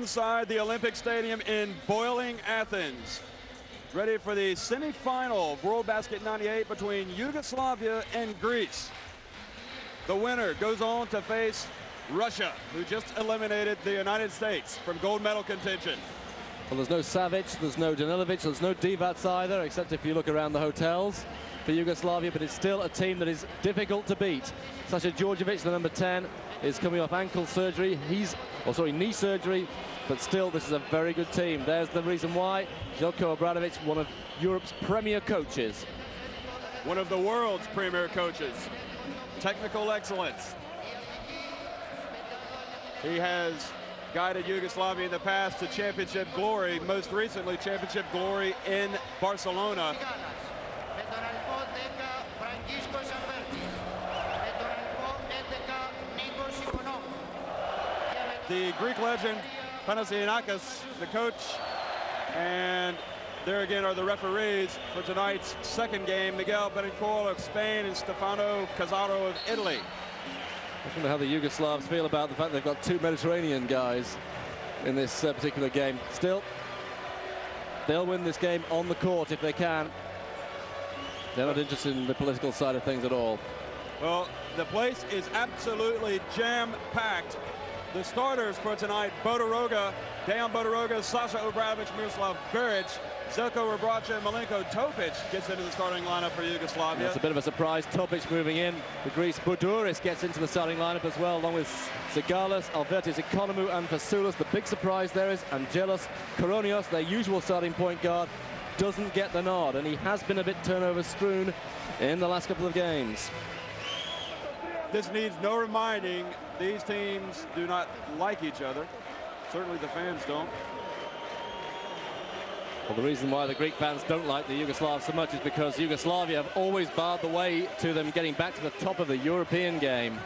inside the Olympic Stadium in boiling Athens. Ready for the semi-final of World Basket 98 between Yugoslavia and Greece. The winner goes on to face Russia, who just eliminated the United States from gold medal contention. Well, there's no Savic, there's no Danilovic, there's no Divac either, except if you look around the hotels for Yugoslavia, but it's still a team that is difficult to beat. Sasha Djordjevic, the number 10, is coming off ankle surgery. Knee surgery, but still, this is a very good team. There's the reason why. Željko Obradović, one of Europe's premier coaches. One of the world's premier coaches. Technical excellence. He has guided Yugoslavia in the past to championship glory, most recently championship glory in Barcelona. The Greek legend Panathinaikos, the coach, and there again are the referees for tonight's second game. Miguel Betancourt of Spain and Stefano Cazzaro of Italy. I wonder how the Yugoslavs feel about the fact they've got two Mediterranean guys in this particular game. Still, they'll win this game on the court if they can. They're not interested in the political side of things at all. Well, the place is absolutely jam-packed. The starters for tonight: Bodiroga, Dejan Bodiroga, Sasha Obradović, Miroslav Beric, Željko Rebraca, Milenko Topic gets into the starting lineup for Yugoslavia. That's a bit of a surprise. Topic moving in. The Greece Boudiris gets into the starting lineup as well, along with Sigalis, Albertis, Oikonomou, and Fasoulas. The big surprise there is Angelos Koronios, their usual starting point guard, doesn't get the nod, and he has been a bit turnover strewn in the last couple of games. This needs no reminding. These teams do not like each other. Certainly the fans don't. Well, the reason why the Greek fans don't like the Yugoslavs so much is because Yugoslavia have always barred the way to them getting back to the top of the European game.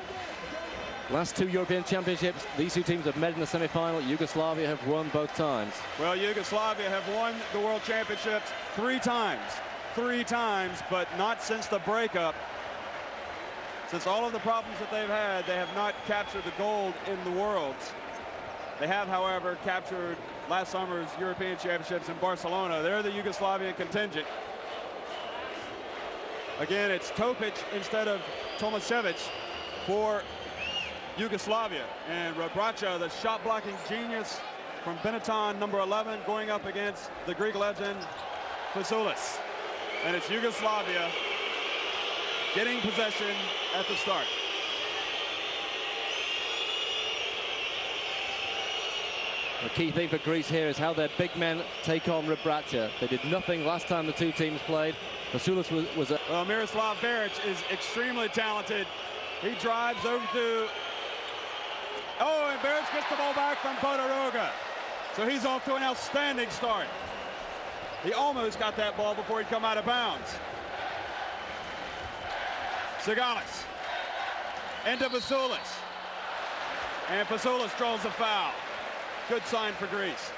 Last two European Championships, these two teams have met in the semi-final. Yugoslavia have won both times. Well, Yugoslavia have won the World Championships three times, but not since the breakup. Since all of the problems that they've had, they have not captured the gold in the Worlds. They have, however, captured last summer's European Championships in Barcelona. They're the Yugoslavian contingent. Again, it's Topic instead of Tomašević for Yugoslavia. And Rebraca, the shot-blocking genius from Benetton, number 11, going up against the Greek legend Fasoulas. And it's Yugoslavia getting possession at the start. The key thing for Greece here is how their big men take on Rebraca. They did nothing last time the two teams played. Fasoulas was a... Well, Miroslav Beric is extremely talented. He drives over to... Oh, and Beric gets the ball back from Bodiroga. So he's off to an outstanding start. He almost got that ball before he'd come out of bounds. Sigalis into Fasoulas, and Fasoulas draws a foul. Good sign for Greece.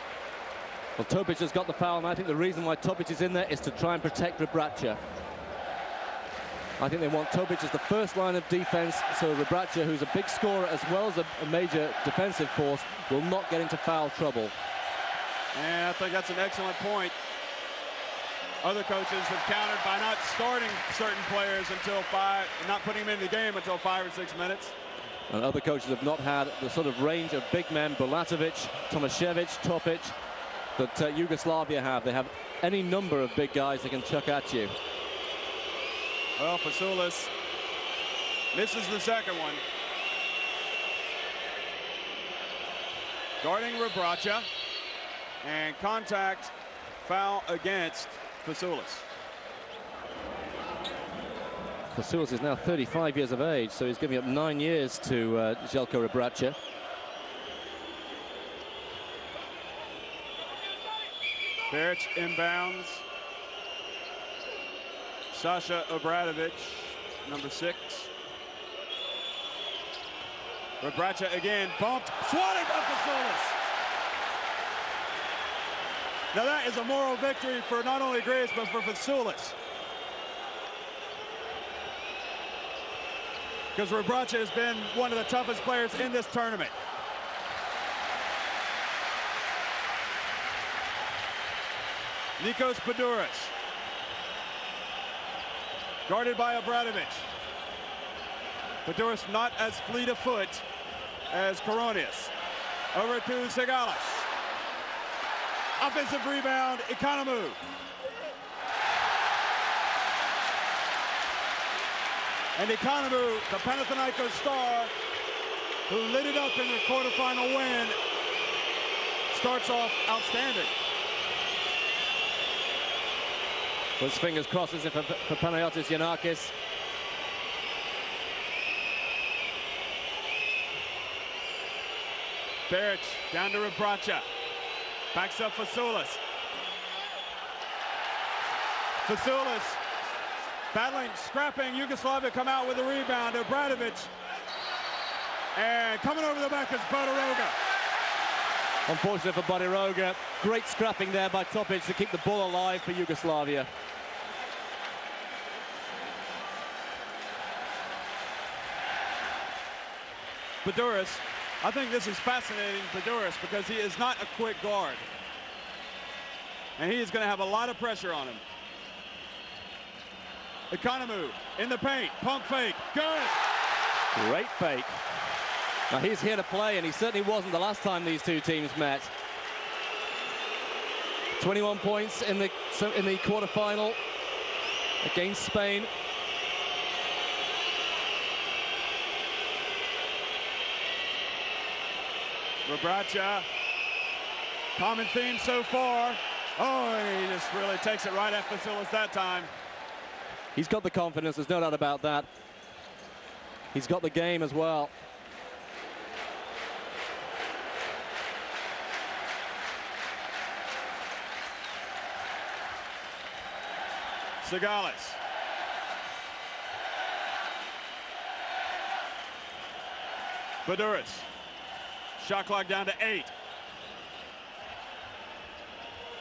Well, Topic has got the foul, and I think the reason why Topic is in there is to try and protect Rebraca. I think they want Topic as the first line of defense, so Rebraca, who's a big scorer as well as a major defensive force, will not get into foul trouble. And I think that's an excellent point. Other coaches have countered by not starting certain players until not putting them in the game until 5 or 6 minutes. And other coaches have not had the sort of range of big men, Bulatovic, Tomašević, Topic, that Yugoslavia have. They have any number of big guys they can chuck at you. Well, Fasoulas misses the second one. Guarding Rebraca, and contact foul against Fasoulas. Fasoulas is now 35 years of age, so he's giving up 9 years to Željko Rebraca. Beric inbounds. Sasha Obradović, number 6. Rebraca again, bumped, swatted by Fasoulas. Now that is a moral victory for not only Greece, but for Fasoulas. Because Rebraca has been one of the toughest players in this tournament. Nikos Bodiroga. Guarded by Obradovic. Bodiroga not as fleet of foot as Koronios. Over to Sigalis. Offensive rebound, Oikonomou. And Oikonomou, the Panathinaikos star, who lit it up in the quarterfinal win, starts off outstanding. With fingers crossed as if for Panayotis Giannakis. Beric down to Rebraca. Backs up Fasoulas. Fasoulas battling, scrapping. Yugoslavia come out with a rebound. Obradovic. And coming over the back is Bodiroga. Unfortunate for Bodiroga. Great scrapping there by Topic to keep the ball alive for Yugoslavia. Bodiroga, I think this is fascinating, Bodiroga, because he is not a quick guard. And he is going to have a lot of pressure on him. Oikonomou in the paint, pump fake, good. Great fake. Now he's here to play, and he certainly wasn't the last time these two teams met. 21 points in the quarterfinal against Spain. Rebraca, common theme so far. Oh, and he just really takes it right at Fasoulas that time. He's got the confidence, there's no doubt about that. He's got the game as well. Sigalis. Bodiroga. Shot clock down to 8.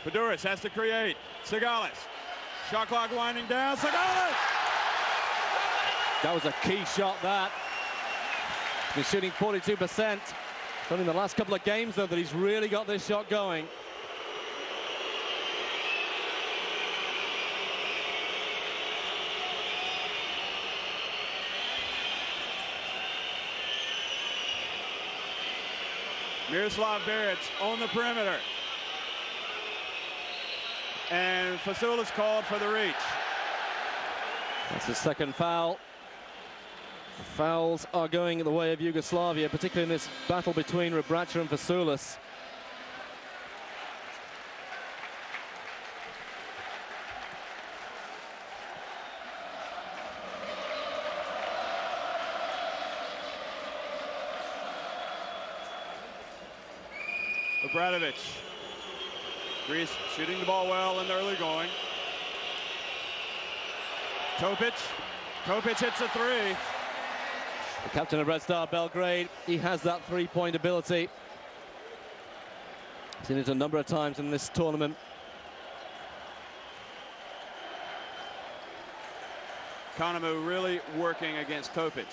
Bodiroga has to create. Sigalis. Shot clock winding down. Sigalis! That was a key shot, that. He's shooting 42%. It's only in the last couple of games, though, that he's really got this shot going. Miroslav Beric on the perimeter. And Fasoulas called for the reach. That's the second foul. The fouls are going the way of Yugoslavia, particularly in this battle between Rebraca and Fasoulas. Obradovic. Greece shooting the ball well in the early going. Topic. Topic hits a three. The captain of Red Star Belgrade, he has that three-point ability. Seen it a number of times in this tournament. Oikonomou really working against Topic.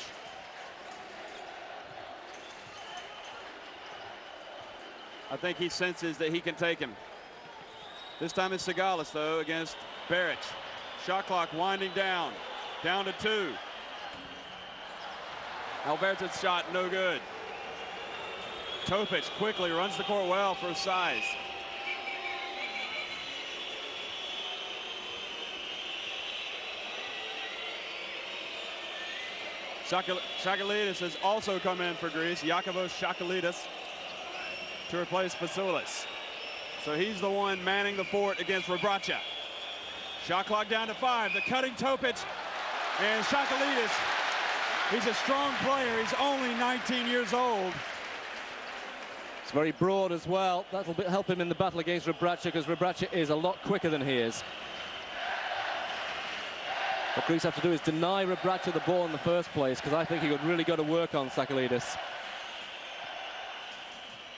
I think he senses that he can take him. This time it's Sigalis, though, against Beric. Shot clock winding down. Down to 2. Alberta's shot no good. Topic quickly runs the court well for size. Shakalidis has also come in for Greece. Yakavos Shakalidis to replace Fasoulas. So he's the one manning the fort against Rebraca. Shot clock down to 5. The cutting Topic and Shakalidis. He's a strong player. He's only 19 years old. It's very broad as well. That'll help him in the battle against Rebraca, because Rebraca is a lot quicker than he is. What Greece have to do is deny Rebraca the ball in the first place, because I think he would really go to work on Shakalidis.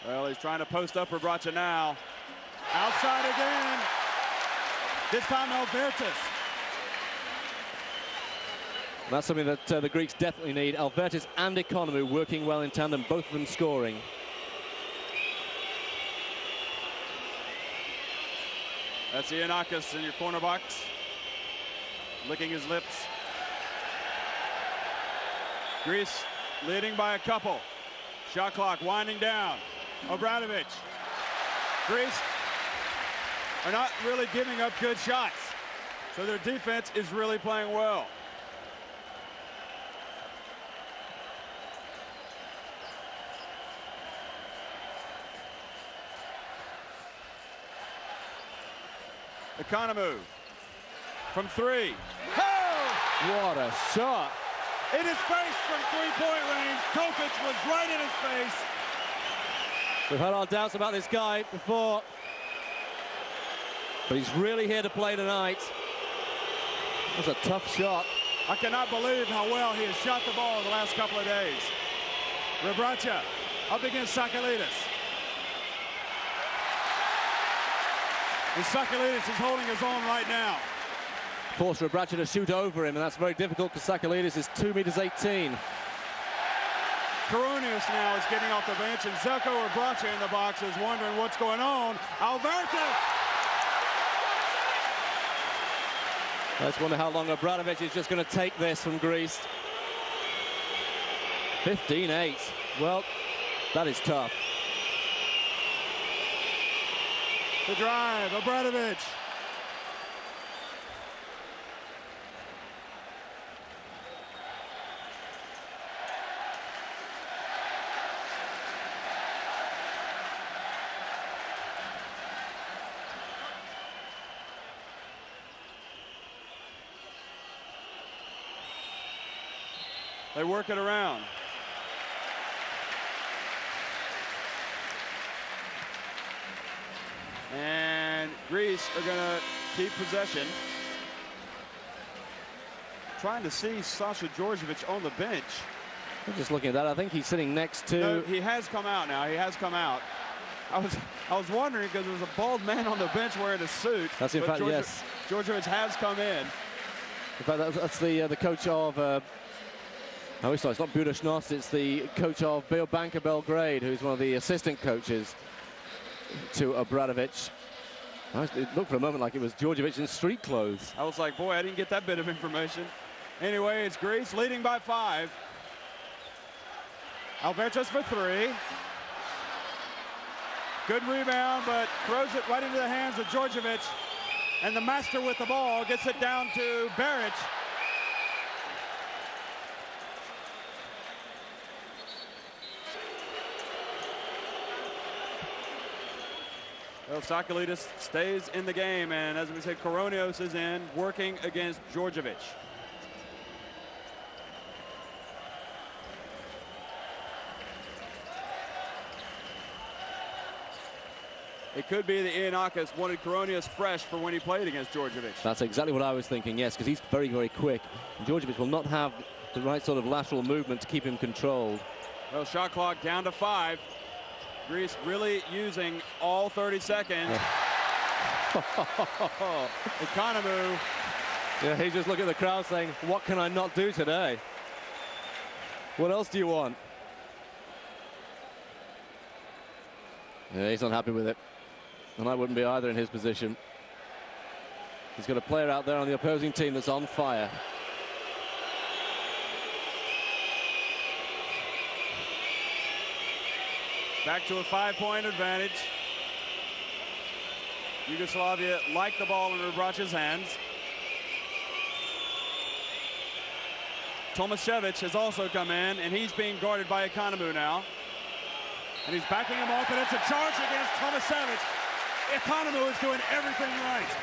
Well, he's trying to post up Rebraca now. Outside again. This time Albertas. That's something that the Greeks definitely need. Albertas and Oikonomou working well in tandem, both of them scoring. That's Giannakis in your corner box, licking his lips. Greece leading by a couple. Shot clock winding down. Obradovic. Greece are not really giving up good shots, so their defense is really playing well. Oikonomou from three. Oh! What a shot. In his face from three-point range. Topic was right in his face. We've had our doubts about this guy before, but he's really here to play tonight. That's a tough shot. I cannot believe how well he has shot the ball in the last couple of days. Rebraca up against Sakalidis. And Sakalidis is holding his own right now. Forced Rebraca to shoot over him, and that's very difficult because Sakalidis is 2 meters 18. Koronios now is getting off the bench, and Zelko Rebraca in the box is wondering what's going on. Alberto! I just wonder how long Obradovic is just going to take this from Greece. 15-8. Well, that is tough. The drive, Obradovic. They work it around. And Greece are going to keep possession. Trying to see Sasha Djordjevic on the bench. I'm just looking at that. I think he's sitting next to... No, he has come out now. He has come out. I was wondering because there was a bald man on the bench wearing a suit. That's in fact, yes. Djordjevic has come in. In fact, that's the coach of... Oh, sorry, it's not Budućnost, it's the coach of Banka Belgrade, who's one of the assistant coaches to Obradovic. It looked for a moment like it was Djordjevic in street clothes. I was like, boy, I didn't get that bit of information. Anyway, it's Greece leading by 5. Albertos for 3. Good rebound, but throws it right into the hands of Djordjevic. And the master with the ball gets it down to Beric. Well, Sakalidis stays in the game, and as we said, Koronios is in, working against Djordjevic. It could be that Giannakis wanted Koronios fresh for when he played against Djordjevic. That's exactly what I was thinking, yes, because he's very, very quick. Djordjevic will not have the right sort of lateral movement to keep him controlled. Well, shot clock down to 5. Greece really using all 30 seconds. Oikonomou. Yeah, he's just looking at the crowd saying, what can I not do today? What else do you want? Yeah, he's not happy with it. And I wouldn't be either in his position. He's got a player out there on the opposing team that's on fire. Back to a 5-point advantage. Yugoslavia like the ball in Rebraca's hands. Tomašević has also come in, and he's being guarded by Oikonomou now. And he's backing him off, and it's a charge against Tomašević. Oikonomou is doing everything right.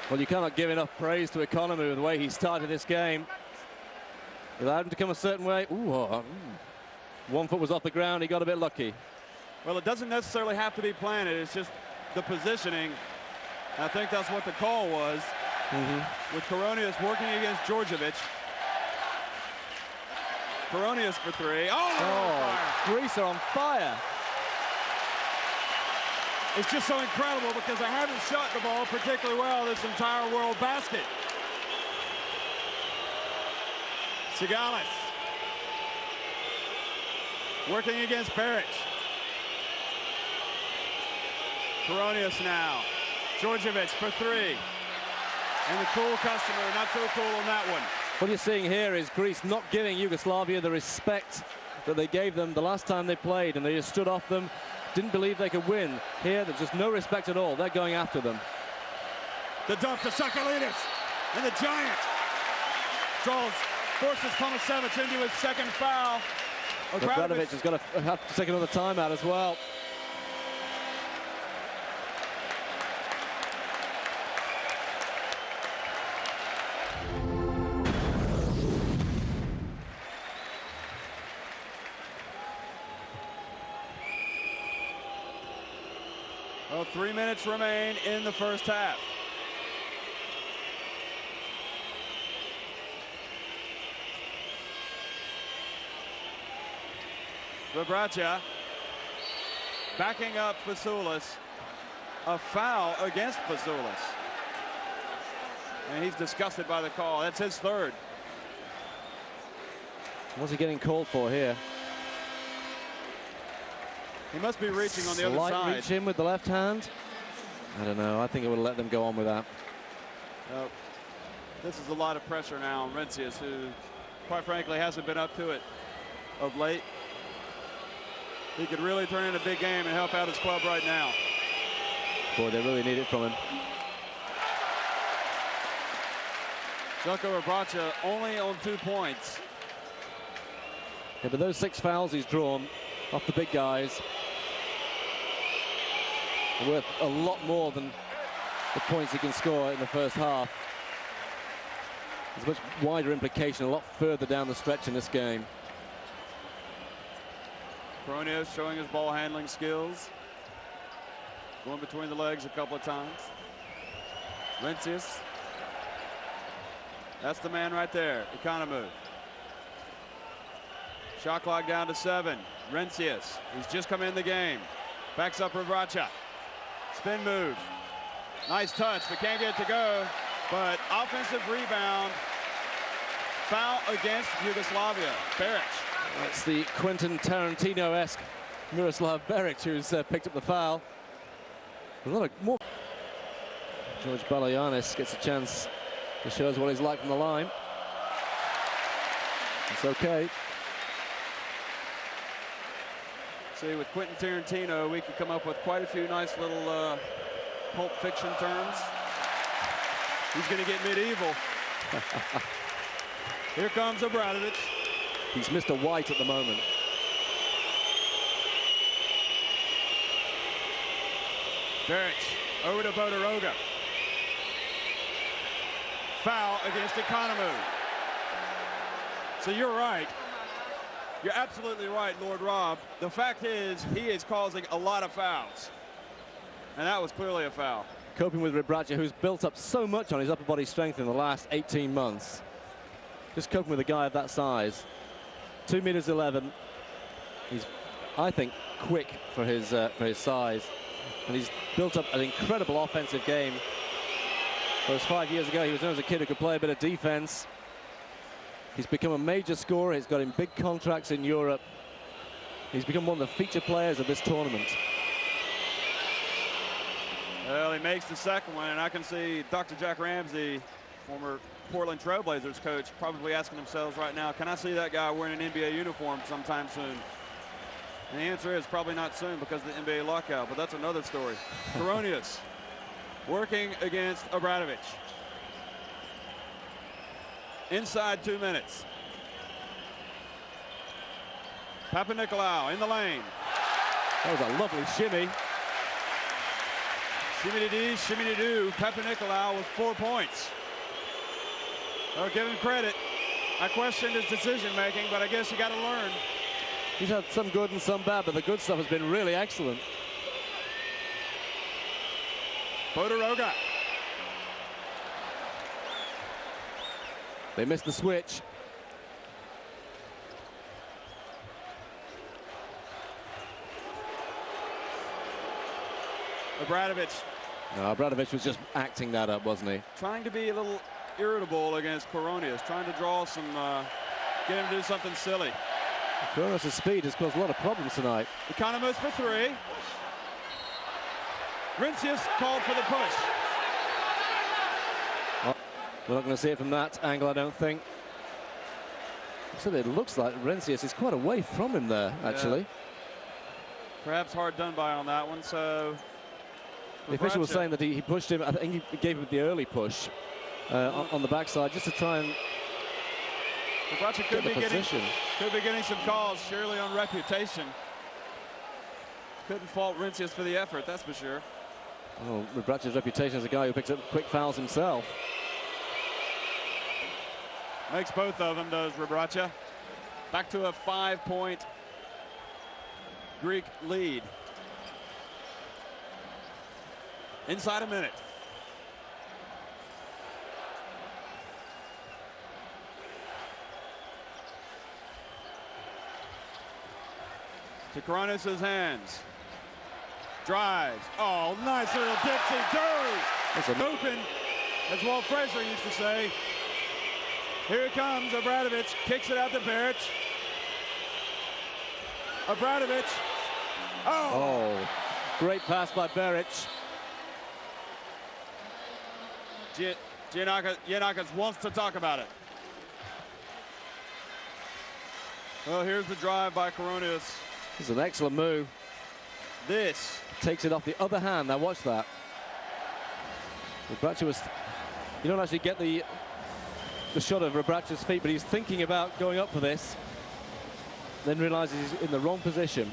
Well, you cannot give enough praise to Oikonomou the way he started this game. He allowed him to come a certain way. Ooh. 1 foot was off the ground. He got a bit lucky. Well, it doesn't necessarily have to be planted. It's just the positioning. I think that's what the call was. With Koronios working against Djordjevic. Koronios for 3. Oh, Greece are on fire. It's just so incredible because I haven't shot the ball particularly well this entire world basket. Sigalis. Working against Beric. Koronios now. Djordjevic for three. And the cool customer, not so cool on that one. What you're seeing here is Greece not giving Yugoslavia the respect that they gave them the last time they played, and they just stood off them, didn't believe they could win. Here, there's just no respect at all. They're going after them. The dump to Sakalidis, and the Giant forces Tomasevic into his second foul. Obradovic is going to have to take another timeout as well. Well, 3 minutes remain in the first half. Rebraca backing up Fasoulis. A foul against Fasoulis. And he's disgusted by the call. That's his third. What's he getting called for here? He must be reaching on the other side. Slight reach in with the left hand. I don't know. I think it would let them go on with that. This is a lot of pressure now on Rencius, who, quite frankly, hasn't been up to it of late. He could really turn in a big game and help out his club right now. Boy, they really need it from him. Željko Rebraca only on 2 points. Yeah, but those 6 fouls he's drawn off the big guys are worth a lot more than the points he can score in the first half. There's a much wider implication, a lot further down the stretch in this game. Koronios showing his ball handling skills. Going between the legs a couple of times. Rencius. That's the man right there, Oikonomou. Shot clock down to 7. Rencius, he's just come in the game. Backs up Rebraca. Spin move. Nice touch, but can't get it to go. But offensive rebound. Foul against Yugoslavia. Beric. That's the Quentin Tarantino-esque Miroslav Beric who's picked up the foul. A lot of more. George Balayanis gets a chance to show us what he's like from the line. It's okay. See, with Quentin Tarantino, we could come up with quite a few nice little Pulp Fiction terms. He's going to get medieval. Here comes Obradovic. He's Mr. White at the moment. Beric over to Bodiroga. Foul against Oikonomou. So you're right. You're absolutely right, Lord Rob. The fact is, he is causing a lot of fouls. And that was clearly a foul. Coping with Rebraca, who's built up so much on his upper body strength in the last 18 months. Just coping with a guy of that size. 2 meters 11. He's, I think, quick for his size. And he's built up an incredible offensive game. Whereas 5 years ago, he was known as a kid who could play a bit of defense. He's become a major scorer. He's got him big contracts in Europe. He's become one of the feature players of this tournament. Well, he makes the second one, and I can see Dr. Jack Ramsey, former Portland Trailblazers coach, probably asking themselves right now, can I see that guy wearing an NBA uniform sometime soon? And the answer is probably not soon because of the NBA lockout, but that's another story. Koronios working against Obradovic. Inside 2 minutes. Papanikolaou in the lane. That was a lovely shimmy. Shimmy-de-dee, shimmy-de-doo. Papanikolaou with 4 points. I'll give him credit. I questioned his decision-making, but I guess you got to learn. He's had some good and some bad, but the good stuff has been really excellent. Bodiroga. They missed the switch. Obradovic. No, Obradovic was just acting that up, wasn't he? Trying to be a little irritable against Koronios, trying to draw some, get him to do something silly. Koronios' speed has caused a lot of problems tonight. Oikonomou for 3. Rincius called for the push. Well, we're not going to see it from that angle, I don't think. So it looks like Rincius is quite away from him there, actually. Yeah. Perhaps hard done by on that one, so... The official was saying that he pushed him. I think he gave him the early push on the backside just to try and Rebraca could be getting some calls, surely on reputation. Couldn't fault Rincius for the effort, that's for sure. Well, Rebraca's reputation as a guy who picks up quick fouls himself. Makes both of them, does Rebraca. Back to a 5-point Greek lead. Inside a minute. To Koronios' hands. Drives. Oh, nice little Dixie-do. It's open, as Walt Frazier used to say. Here comes Obradovic, kicks it out to Beric. Obradovic. Oh, great pass by Beric. Giannakis wants to talk about it. Well, here's the drive by Koronios. This is an excellent move. This takes it off the other hand. Now watch that. Rebraca was, you don't actually get the shot of Rebraca's feet, but he's thinking about going up for this. Then realizes he's in the wrong position.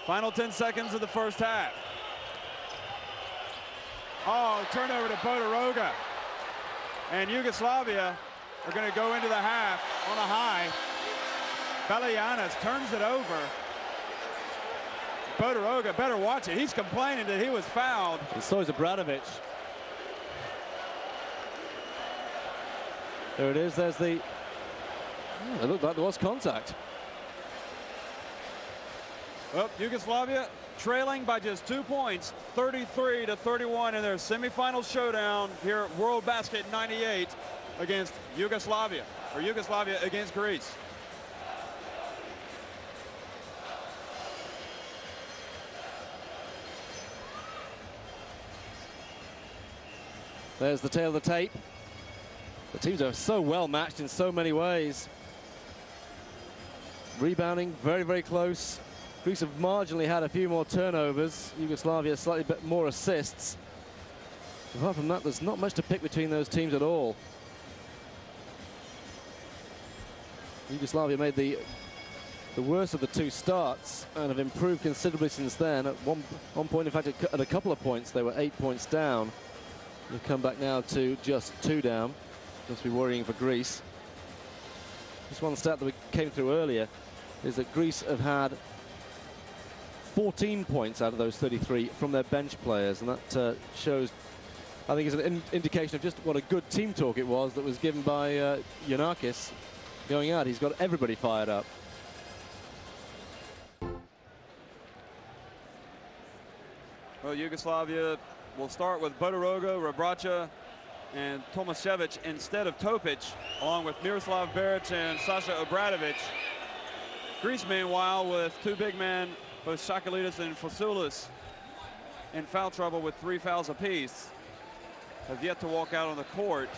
Final 10 seconds of the first half. Oh, turnover to Bodiroga. And Yugoslavia are going to go into the half on a high. Balianis turns it over. Bodiroga, better watch it. He's complaining that he was fouled. And so is Obradovic. There it is. There's the... Oh, it looked like there was contact. Well, Yugoslavia trailing by just 2 points, 33-31 in their semifinal showdown here at World Basket 98 against Yugoslavia, or Yugoslavia against Greece. There's the tail of the tape. The teams are so well matched in so many ways. Rebounding, very, very close. Greece have marginally had a few more turnovers. Yugoslavia slightly bit more assists. Apart from that, there's not much to pick between those teams at all. Yugoslavia made the worst of the two starts and have improved considerably since then. At one point, in fact, at a couple of points, they were 8 points down. They've come back now to just 2 down. Must be worrying for Greece. Just one stat that we came through earlier is that Greece have had 14 points out of those 33 from their bench players, and that shows, I think, is an indication of just what a good team talk it was that was given by Giannakis going out. He's got everybody fired up. Well, Yugoslavia will start with Bodiroga, Rebraca, and Tomasevic instead of Topic, along with Miroslav Beric and Sasha Obradovic. Greece, meanwhile, with 2 big men, both Sakalidis and Fosoulis, in foul trouble with 3 fouls apiece, have yet to walk out on the court.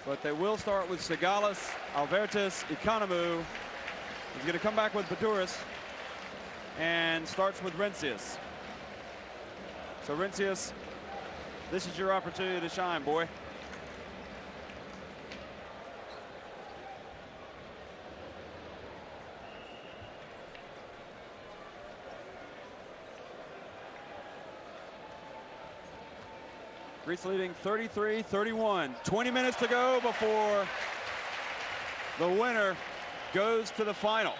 But they will start with Sigalis, Albertis, Oikonomou. He's going to come back with Bodiroga and starts with Rincius. So Rincius, this is your opportunity to shine, boy. Greece leading 33-31. 20 minutes to go before the winner goes to the final.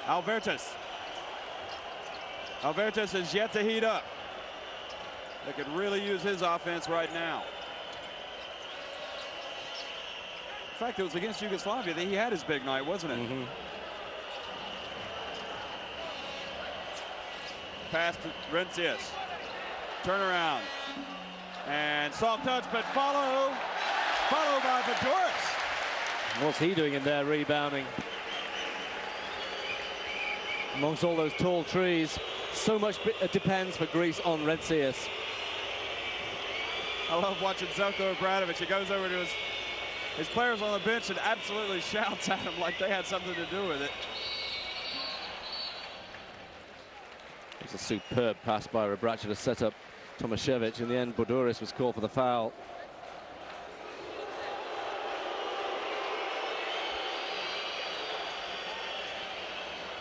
Albertis. Albertis is yet to heat up. They could really use his offense right now. In fact, it was against Yugoslavia that he had his big night, wasn't it? Mm-hmm. Pass to Rincius. Turnaround. And soft touch, but follow Bodiroga. What's he doing in there, rebounding? Amongst all those tall trees, so much depends for Greece on Rebraca. I love watching Zelko Obradovic. He goes over to his players on the bench and absolutely shouts at them like they had something to do with it. It's a superb pass by Rebraca to set up Tomašević. In the end, Bodiroga was called for the foul.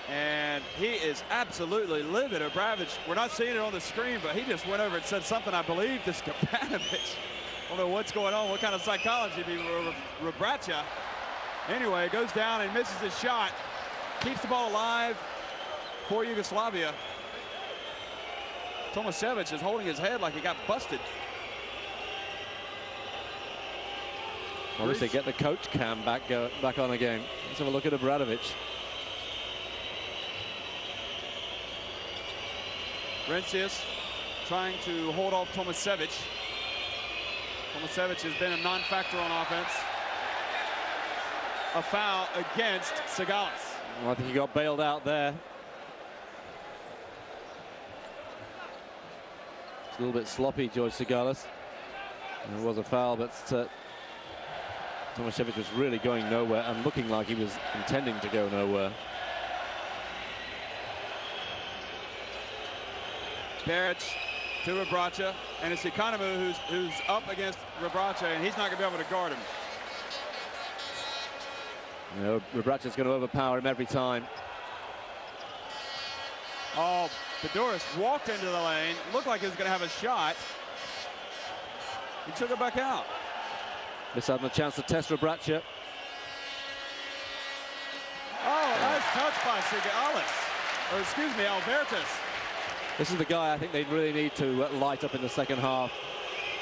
And he is absolutely livid. Obradovic, we're not seeing it on the screen, but he just went over and said something, I believe, to Stepanovic. I don't know what's going on, what kind of psychology be Rebraca. Anyway, goes down and misses his shot. Keeps the ball alive for Yugoslavia. Tomašević is holding his head like he got busted. Well, at least they get the coach cam back on again. Let's have a look at Obradovic. Rencius trying to hold off Tomašević. Tomašević has been a non-factor on offense. A foul against Sigalis. Well, I think he got bailed out there. It's a little bit sloppy, George Sigalis. It was a foul, but Tomašević was really going nowhere and looking like he was intending to go nowhere. Beric to Rebraca, and it's Oikonomou who's up against Rebraca, and he's not going to be able to guard him. You know, Rebraca's going to overpower him every time. Oh, Bodiroga walked into the lane, looked like he was going to have a shot. He took it back out. This having a chance to test Rebraca. Oh, nice touch by Sigalis, or excuse me, Albertus. This is the guy I think they really need to light up in the second half,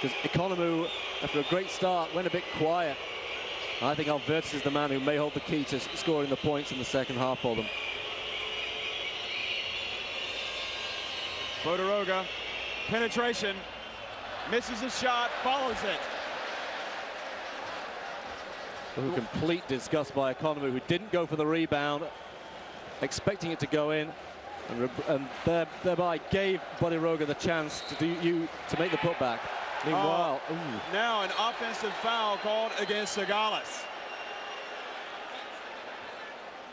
because Oikonomou, after a great start, went a bit quiet. I think Albertus is the man who may hold the key to scoring the points in the second half for them. Bodiroga, penetration, misses his shot, follows it. A complete disgust by Oikonomou, who didn't go for the rebound, expecting it to go in. And thereby gave Bodiroga the chance to make the putback. Meanwhile, now an offensive foul called against Sigalis.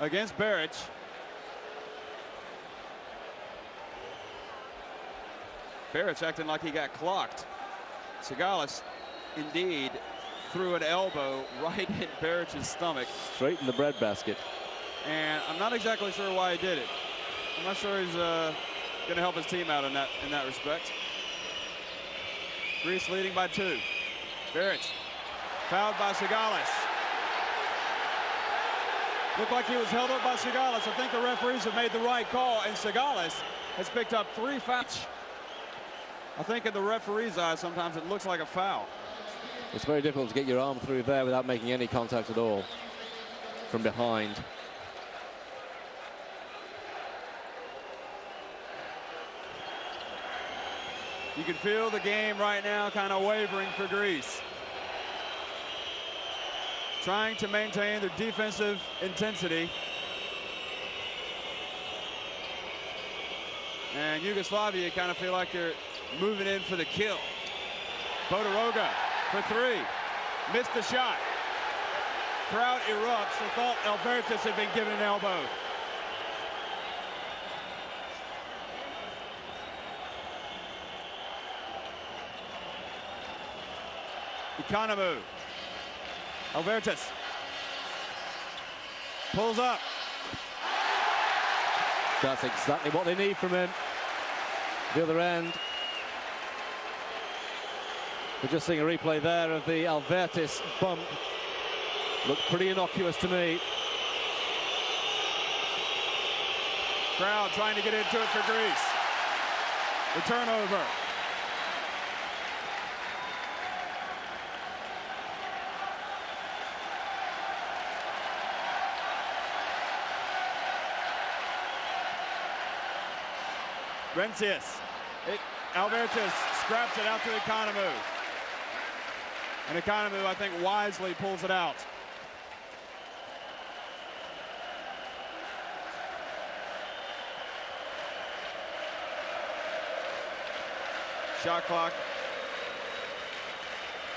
Against Beric. Beric acting like he got clocked. Sigalis indeed threw an elbow right in Beric's stomach. Straight in the breadbasket. And I'm not exactly sure why he did it. I'm not sure he's going to help his team out in that respect. Greece leading by 2. Beric fouled by Sigalis. Looked like he was held up by Sigalis. I think the referees have made the right call, and Sigalis has picked up 3 fouls. I think in the referee's eyes, sometimes it looks like a foul. It's very difficult to get your arm through there without making any contact at all from behind. You can feel the game right now kind of wavering for Greece. Trying to maintain their defensive intensity. And Yugoslavia kind of feel like they're moving in for the kill. Bodiroga for 3. Missed the shot. Crowd erupts. They thought Albertus had been given an elbow. Oikonomou. Albertus pulls up. That's exactly what they need from him. The other end. We're just seeing a replay there of the Albertus bump. Looked pretty innocuous to me. Crowd trying to get into it for Greece. The turnover. Rencius. Albertus scraps it out to Oikonomou. And Oikonomou, I think, wisely pulls it out. Shot clock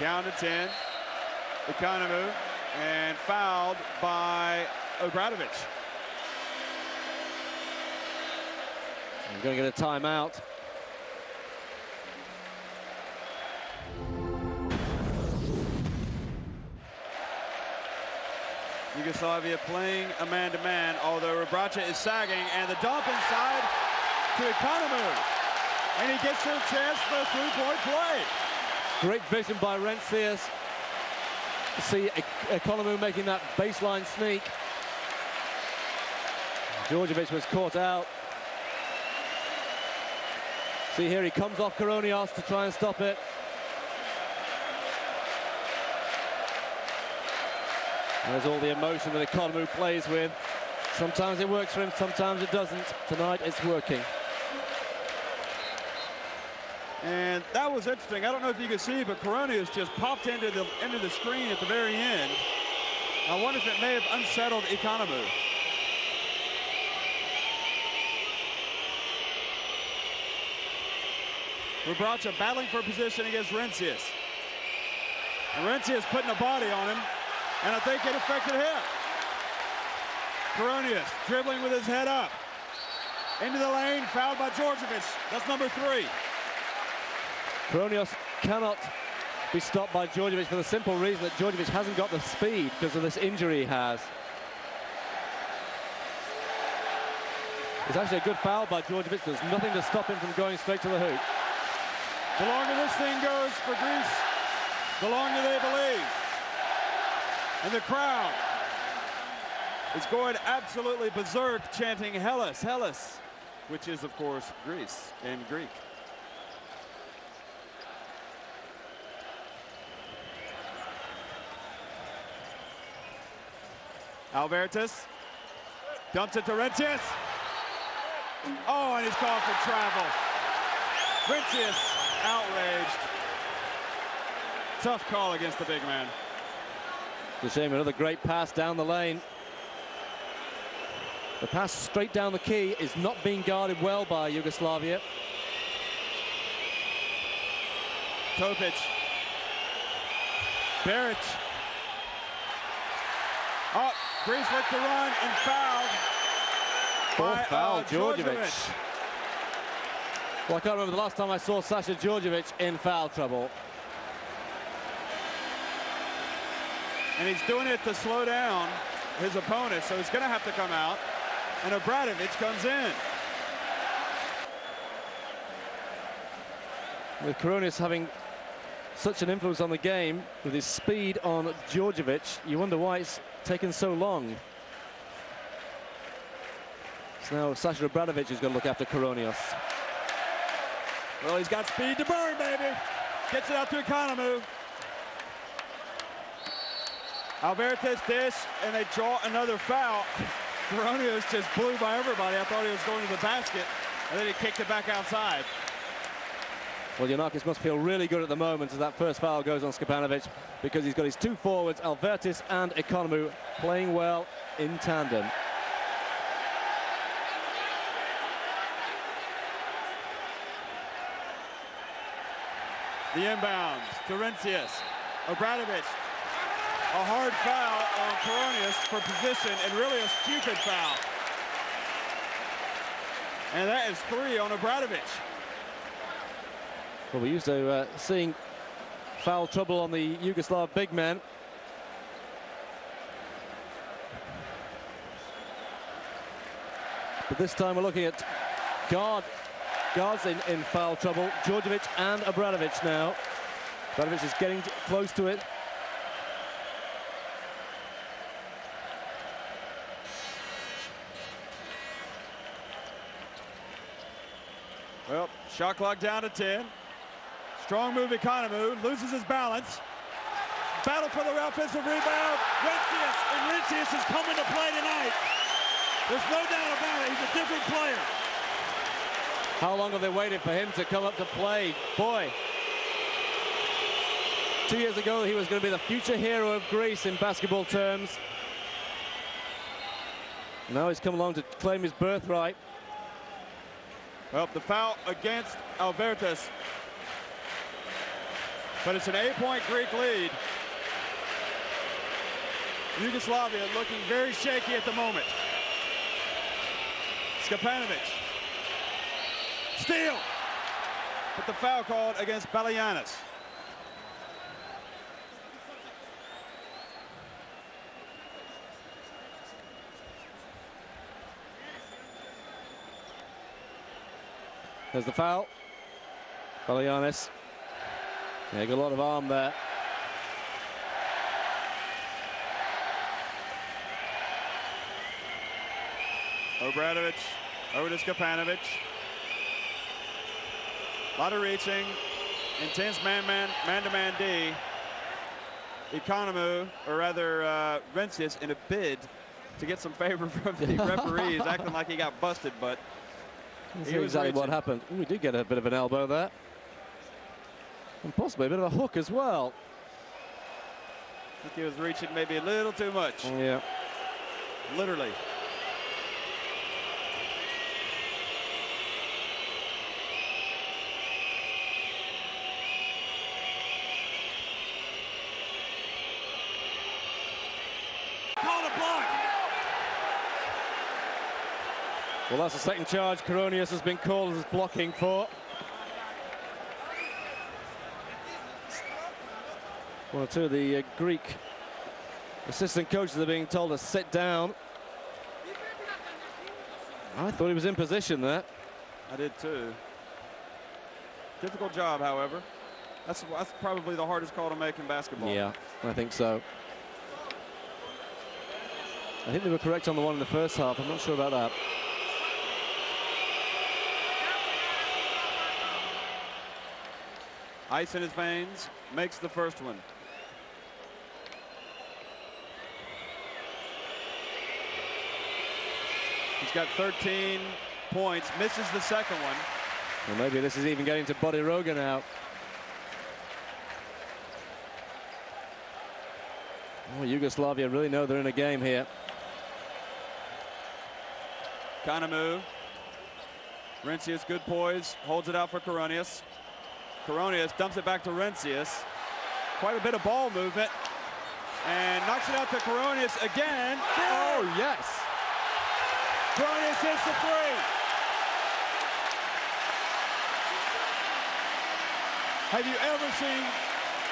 down to 10. Oikonomou, and fouled by Obradovic. I'm going to get a timeout. Yugoslavia playing a man-to-man, although Rebraca is sagging, and the dump inside to Oikonomou. And he gets a chance for a three-point play. Great vision by Rencius. See Oikonomou making that baseline sneak. Djordjevic was caught out. See here, he comes off Koronios to try and stop it. There's all the emotion that Oikonomou plays with. Sometimes it works for him, sometimes it doesn't. Tonight it's working. And that was interesting. I don't know if you can see, but Koronios just popped into the screen at the very end. I wonder if it may have unsettled Oikonomou. Rebraca battling for position against Rencius. And Rencius putting a body on him, and I think it affected him. Koronios dribbling with his head up. Into the lane, fouled by Djordjevic. That's number 3. Koronios cannot be stopped by Djordjevic for the simple reason that Djordjevic hasn't got the speed because of this injury he has. It's actually a good foul by Djordjevic. There's nothing to stop him from going straight to the hoop. The longer this thing goes for Greece, the longer they believe. And the crowd is going absolutely berserk, chanting Hellas, Hellas, which is, of course, Greece in Greek. Albertus dumps it to Rencius. Oh, and he's called for travel. Rencius outraged. Tough call against the big man. It's a shame, another great pass down the lane. The pass straight down the key is not being guarded well by Yugoslavia. Topic. Beric. Oh, Greece looked to run and fouled. Fourth foul, Djordjevic. Well, I can't remember the last time I saw Sasha Djordjevic in foul trouble. And he's doing it to slow down his opponent, so he's going to have to come out. And Obradovic comes in. With Koronios having such an influence on the game, with his speed on Djordjevic, you wonder why it's taken so long. So now Sasha Obradovic is going to look after Koronios. Well, he's got speed to burn, baby. Gets it out to Oikonomou. Albertus dish, and they draw another foul. Koronios just blew by everybody. I thought he was going to the basket, and then he kicked it back outside. Well, Giannakis must feel really good at the moment as that first foul goes on Stepanovic, because he's got his two forwards, Albertus and Oikonomou, playing well in tandem. The inbounds to Rencius. Obradovic. A hard foul on Koronios for position, and really a stupid foul. And that is 3 on Obradovic. Well, we're used to seeing foul trouble on the Yugoslav big men. But this time we're looking at guards in foul trouble. Djordjevic and Obradovic now. Obradovic is getting close to it. Well, shot clock down to 10. Strong move, Oikonomou loses his balance. Battle for the offensive rebound. Rencius, and Rencius is coming to play tonight. There's no doubt about it. He's a different player. How long have they waited for him to come up to play? Boy. 2 years ago, he was going to be the future hero of Greece in basketball terms. Now he's come along to claim his birthright. Well, the foul against Albertus. But it's an 8-point Greek lead. Yugoslavia looking very shaky at the moment. Skapanovic. Steal! But the foul called against Balianis. There's the foul. Balianis. Yeah, got a lot of arm there. Obradovic over to Skapanovic. A lot of reaching. Intense man-to-man D. Oikonomou, or rather Rencius, in a bid to get some favor from the referees, acting like he got busted, but That's exactly what happened. Ooh, we did get a bit of an elbow there. And possibly a bit of a hook as well. I think he was reaching maybe a little too much. Yeah. Literally. Call a block. Well, that's the second charge Koronios has been called as blocking for. One or two of the Greek assistant coaches are being told to sit down. I thought he was in position there. I did too. Difficult job, however. That's probably the hardest call to make in basketball. Yeah, I think so. I think they were correct on the one in the first half. I'm not sure about that. Ice in his veins, makes the first one. He's got 13 points, misses the second one. Well, maybe this is even getting to Bodiroga now. Oh, Yugoslavia really know they're in a game here. Oikonomou. Rencius, good poise, holds it out for Koronios. Koronios dumps it back to Rencius. Quite a bit of ball movement. And knocks it out to Koronios again. Oh, yes. Koronios hits the three. Have you ever seen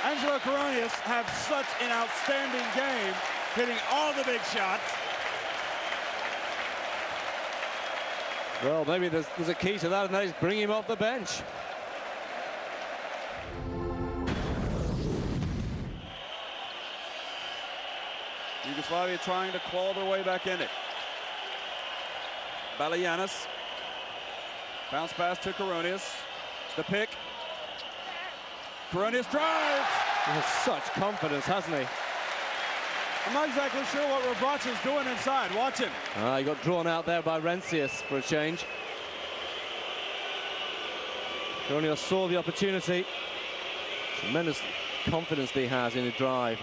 Angelo Koronios have such an outstanding game, hitting all the big shots? Well, maybe there's a key to that, and that is bring him off the bench. Yugoslavia trying to claw their way back in it. Balianis. Bounce pass to Koronios. The pick. Koronios drives. He has such confidence, hasn't he? I'm not exactly sure what Rebraca's doing inside. Watch him. He got drawn out there by Rencius for a change. Koronios saw the opportunity. Tremendous confidence that he has in the drive.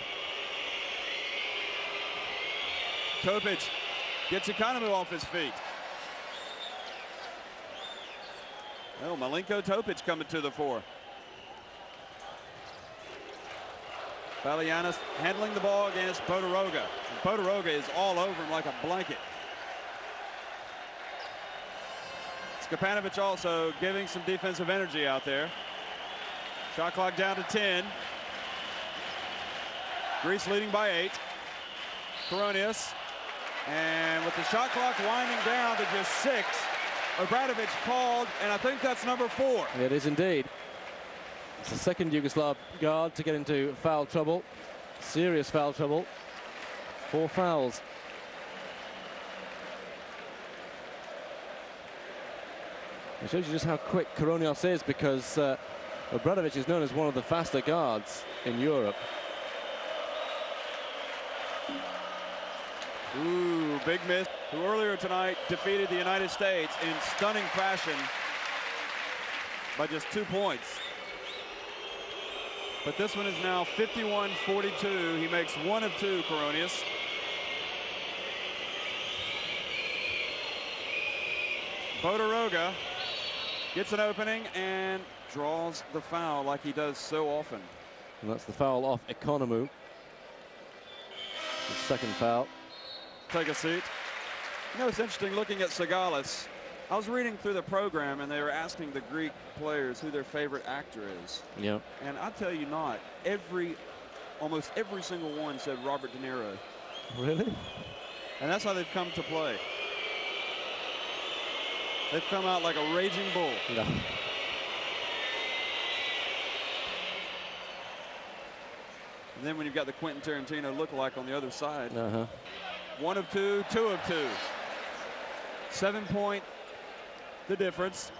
Topic gets Oikonomou off his feet. Oh, Milenko Topic coming to the fore. Balianis handling the ball against Bodiroga. Bodiroga is all over him like a blanket. Skapanovic also giving some defensive energy out there. Shot clock down to 10. Greece leading by 8. Koronios. And with the shot clock winding down to just 6, Obradovic called, and I think that's number 4. It is indeed. It's the second Yugoslav guard to get into foul trouble. Serious foul trouble. 4 fouls. It shows you just how quick Koronios is, because Obradovic is known as one of the faster guards in Europe. Ooh, big miss. Who earlier tonight defeated the United States in stunning fashion by just 2 points. But this one is now 51-42. He makes 1 of 2, Koronios. Bodiroga gets an opening and draws the foul like he does so often. And that's the foul off Oikonomou. The second foul. Take a seat. You know, it's interesting looking at Sigalis. I was reading through the program and they were asking the Greek players who their favorite actor is. Yeah. And I tell you not, almost every single one said Robert De Niro. Really? And that's how they've come to play. They've come out like a raging bull. Yeah. And then when you've got the Quentin Tarantino lookalike on the other side. 1 of 2, 2 of 2. 7-point the difference.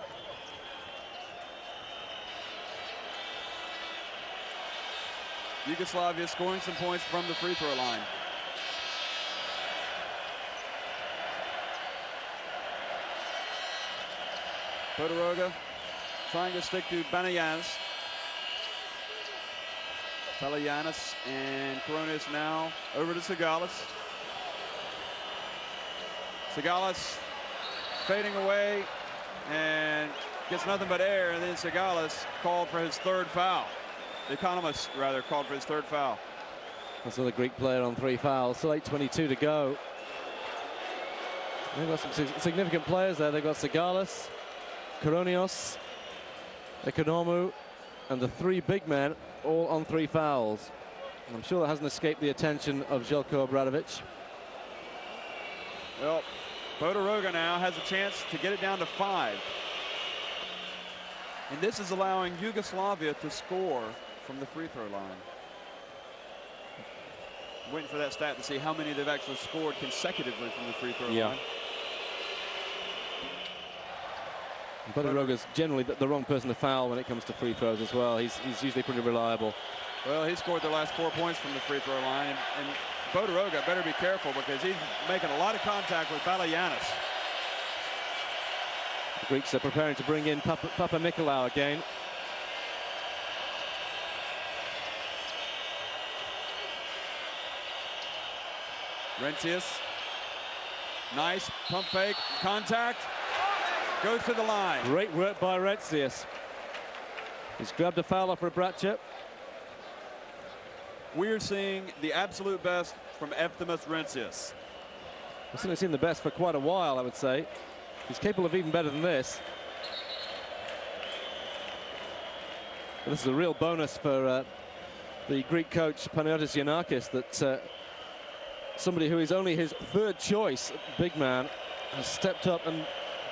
Yugoslavia scoring some points from the free throw line. Bodiroga trying to stick to Banayanis. Banayanis and Koronios now over to Sigalis. Sigalis fading away and gets nothing but air, and then Sigalis called for his 3rd foul. The economist, rather, called for his 3rd foul. That's another Greek player on 3 fouls. Still 8:22 to go. They've got some significant players there. They've got Sigalis, Koronios, Oikonomou, and the 3 big men all on 3 fouls. And I'm sure that hasn't escaped the attention of Željko Obradović. Well, Bodiroga now has a chance to get it down to 5. And this is allowing Yugoslavia to score from the free throw line. Waiting for that stat to see how many they've actually scored consecutively from the free throw line. Bodiroga's generally the wrong person to foul when it comes to free throws as well. He's usually pretty reliable. Well, he scored the last 4 points from the free throw line, and Bodiroga better be careful because he's making a lot of contact with Banayanis. The Greeks are preparing to bring in Papa Nicolau again. Rencius, nice pump fake, contact, goes to the line. Great work by Rencius. He's grabbed a foul off Rebraca. We're seeing the absolute best from Eftimus Rencius. We've certainly seen the best for quite a while, I would say. He's capable of even better than this. But this is a real bonus for the Greek coach Panagiotis Giannakis, that somebody who is only his 3rd choice big man has stepped up, and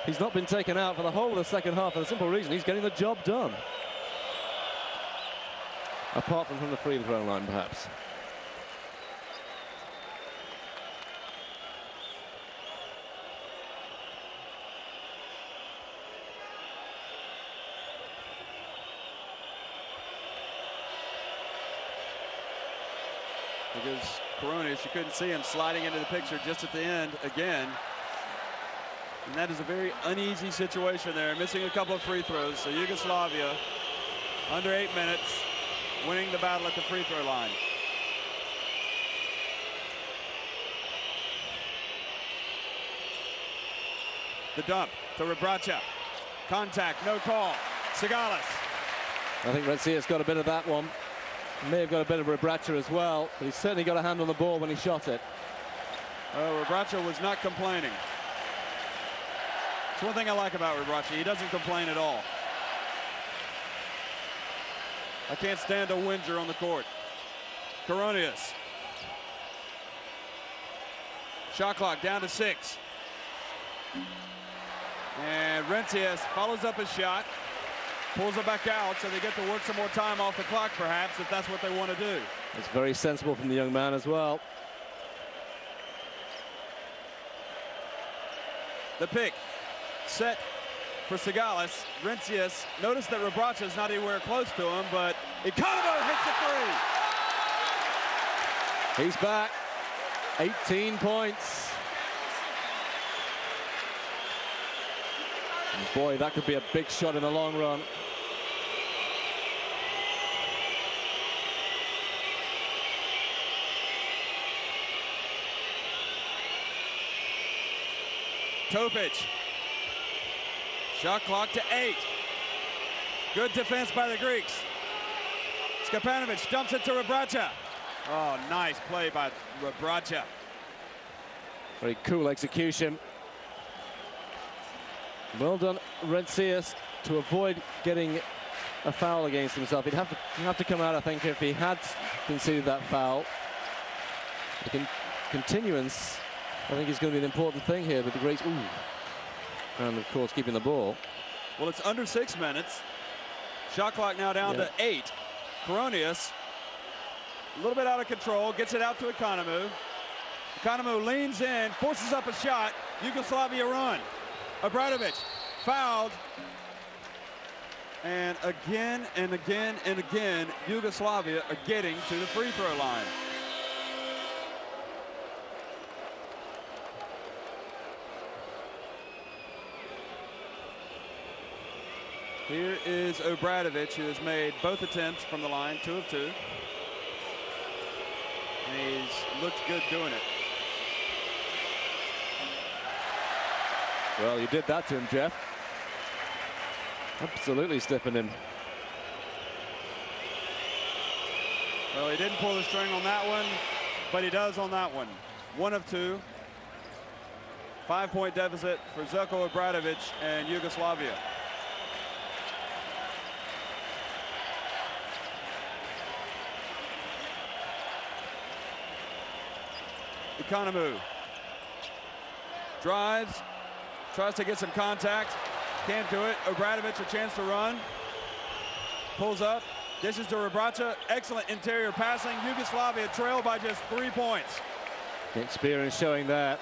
he's not been taken out for the whole of the second half for the simple reason he's getting the job done. Apart from the free throw line, perhaps. Because Koronios, you couldn't see him sliding into the picture just at the end again. And that is a very uneasy situation there, missing a couple of free throws. So Yugoslavia, under 8 minutes, winning the battle at the free throw line. The dump to Rebraca. Contact, no call. Sigalis. I think Rencius got a bit of that one. May have got a bit of Rebraca as well, but he's certainly got a hand on the ball when he shot it. Rebraca was not complaining. It's one thing I like about Rebraca. He doesn't complain at all. I can't stand a whinger on the court. Koronios. Shot clock down to 6. And Rencius follows up his shot. Pulls it back out so they get to work some more time off the clock, perhaps, if that's what they want to do. It's very sensible from the young man as well. The pick set for Sigalis. Rencius, notice that Rebraca is not anywhere close to him, but Oikonomou hits the 3. He's back. 18 points. And boy, that could be a big shot in the long run. Topic. Shot clock to 8. Good defense by the Greeks. Skapanovic dumps it to Rebraca. Oh, nice play by Rebraca. Very cool execution. Well done, Rencius, to avoid getting a foul against himself. He'd have to come out, I think, if he had conceded that foul. The continuance, I think, is going to be an important thing here. But the Greeks, and of course, keeping the ball. Well, it's under 6 minutes. Shot clock now down to 8. Koronios, a little bit out of control, gets it out to Oikonomou. Oikonomou leans in, forces up a shot. Yugoslavia run. Obradovic fouled. And again and again and again, Yugoslavia are getting to the free throw line. Here is Obradovic, who has made both attempts from the line, 2 of 2. And he's looked good doing it. Well, you did that to him, Jeff. Absolutely stiffened him. Well, he didn't pull the string on that one, but he does on that one. 1 of 2. 5-point deficit for Željko Obradovic and Yugoslavia. Oikonomou drives, tries to get some contact, can't do it. Obradovic a chance to run, pulls up, dishes to Rebraca, excellent interior passing. Yugoslavia trail by just 3 points. The experience showing that.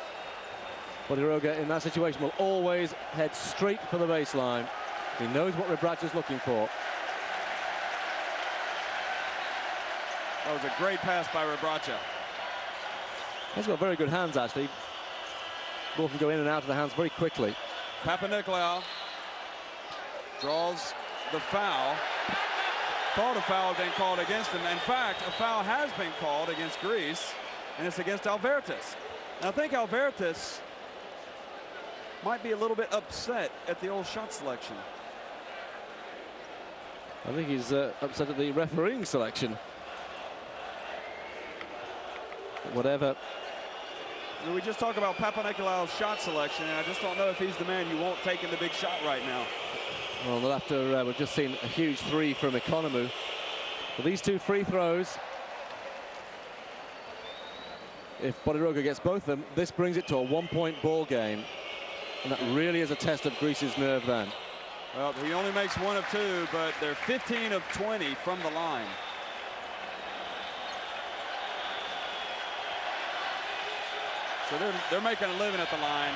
Bodiroga in that situation will always head straight for the baseline. He knows what Rebraca's looking for. That was a great pass by Rebraca. He's got very good hands, actually. Ball can go in and out of the hands very quickly. Papanikolaou draws the foul. Thought a foul had been called against him. In fact, a foul has been called against Greece, and it's against Albertis. And I think Albertis might be a little bit upset at the old shot selection. I think he's upset at the refereeing selection. Whatever. We just talk about Papanikolaou's shot selection, and I just don't know if he's the man you won't take in the big shot right now. Well, after we've just seen a huge 3 from Oikonomou. But these 2 free throws, if Bodiroga gets both of them, this brings it to a 1-point ball game. And that really is a test of Greece's nerve then. Well, he only makes 1 of 2, but they're 15 of 20 from the line. So they're making a living at the line.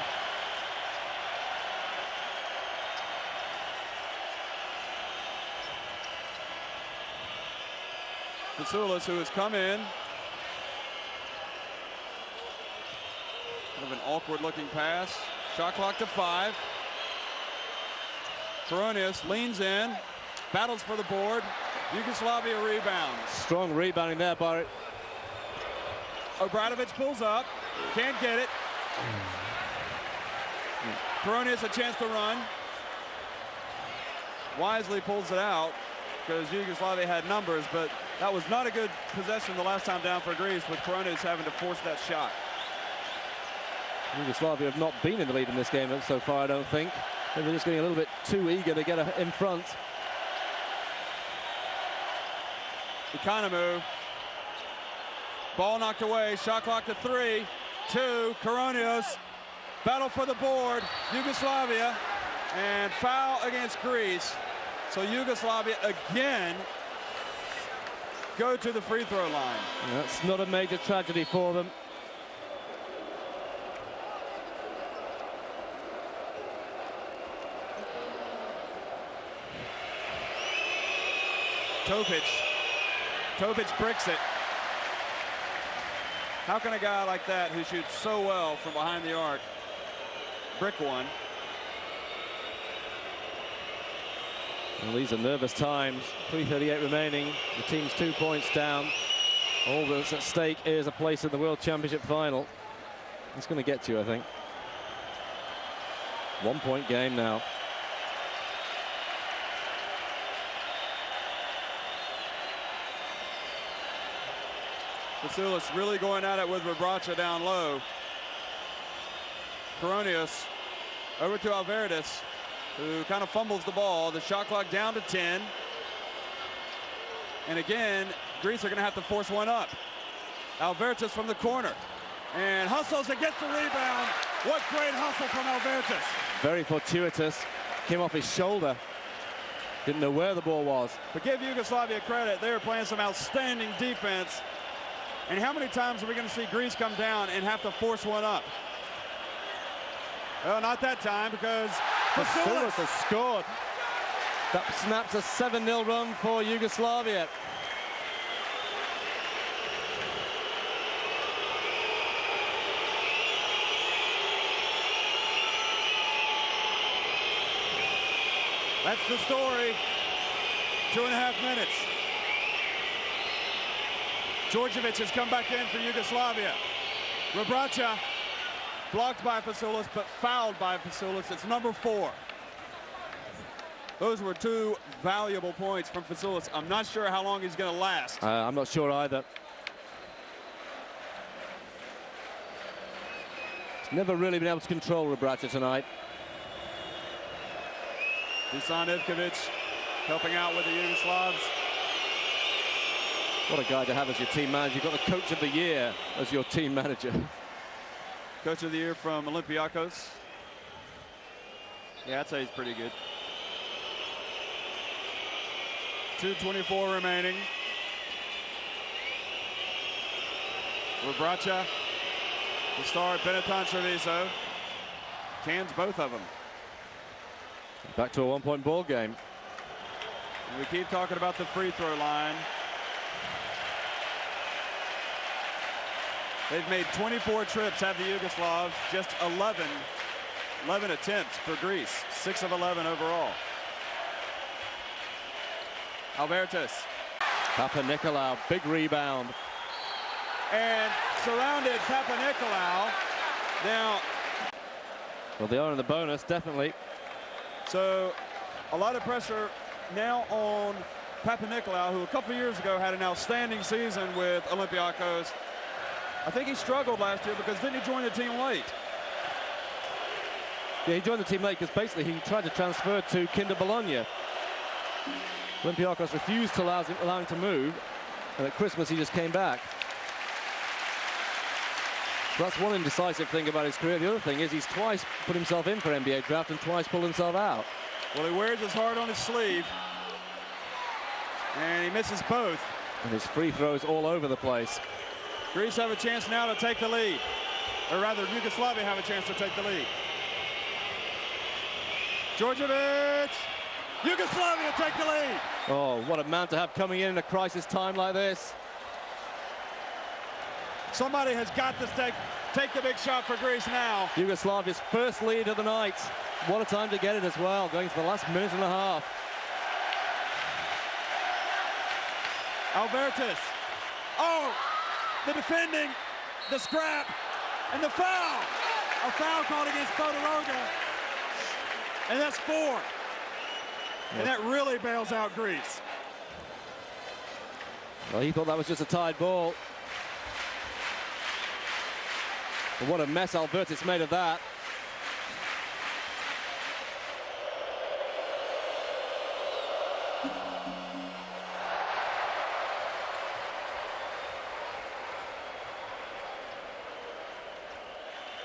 Fasoulas, who has come in. Kind of an awkward-looking pass. Shot clock to 5. Koronios leans in, battles for the board. Yugoslavia rebounds. Strong rebounding there by Obradovic pulls up, can't get it. Koronios a chance to run. Wisely pulls it out because Yugoslavia had numbers, but that was not a good possession the last time down for Greece, with Koronios having to force that shot. Yugoslavia have not been in the lead in this game so far, I don't think. Maybe they're just getting a little bit too eager to get in front. Oikonomou. Ball knocked away, shot clock to 3, 2, Koronios, battle for the board, Yugoslavia, and foul against Greece. So Yugoslavia again go to the free throw line. That's not a major tragedy for them. Topic bricks it. How can a guy like that, who shoots so well from behind the arc, brick one? Well, these are nervous times. 3:38 remaining. The team's 2 points down. All that's at stake is a place in the World Championship final. It's going to get to you, I think. 1-point game now. Vassoulis really going at it with Rebraca down low. Koronios over to Albertis, who kind of fumbles the ball. The shot clock down to 10. And again, Greece are going to have to force one up. Albertis from the corner. And hustles and gets the rebound. What great hustle from Albertis. Very fortuitous. Came off his shoulder. Didn't know where the ball was. But give Yugoslavia credit. They were playing some outstanding defense. And how many times are we going to see Greece come down and have to force one up? Well, not that time, because Vassoulis has scored. That snaps a 7-0 run for Yugoslavia. That's the story. 2.5 minutes. Djordjevic has come back in for Yugoslavia. Rebraca blocked by Vassoulis, but fouled by Vassoulis. It's number 4. Those were 2 valuable points from Vassoulis. I'm not sure how long he's going to last. I'm not sure either. He's never really been able to control Rebraca tonight. Dusan Ivkovic helping out with the Yugoslavs. What a guy to have as your team manager. You've got the coach of the year as your team manager. Coach of the year from Olympiacos. Yeah, I'd say he's pretty good. 2:24 remaining. Rebraca to start. Benetton Treviso. Cans both of them. Back to a 1-point ball game. And we keep talking about the free throw line. They've made 24 trips, have the Yugoslavs, just 11 attempts for Greece, 6 of 11 overall. Albertis. Papanikolaou, big rebound. And surrounded Papanikolaou. Now, well, they are in the bonus, definitely. So, a lot of pressure now on Papanikolaou, who a couple of years ago had an outstanding season with Olympiacos. I think he struggled last year because didn't he join the team late? Yeah, he joined the team late because basically he tried to transfer to Kinder Bologna. Olympiacos refused to allow him to move, and at Christmas he just came back. So that's one indecisive thing about his career. The other thing is he's twice put himself in for NBA draft and twice pulled himself out. Well, he wears his heart on his sleeve, and he misses both. And his free throws all over the place. Greece have a chance now to take the lead. Or rather, Yugoslavia have a chance to take the lead. Djordjevic! Yugoslavia take the lead! Oh, what a man to have coming in a crisis time like this. Somebody has got to take the big shot for Greece now. Yugoslavia's first lead of the night. What a time to get it as well, going to the last minute and a half. Albertis. Oh! The defending, the scrap, and the foul. A foul called against Bodiroga. And that's 4. Yep. And that really bails out Greece. Well, he thought that was just a tied ball. But what a mess Albertis made of that.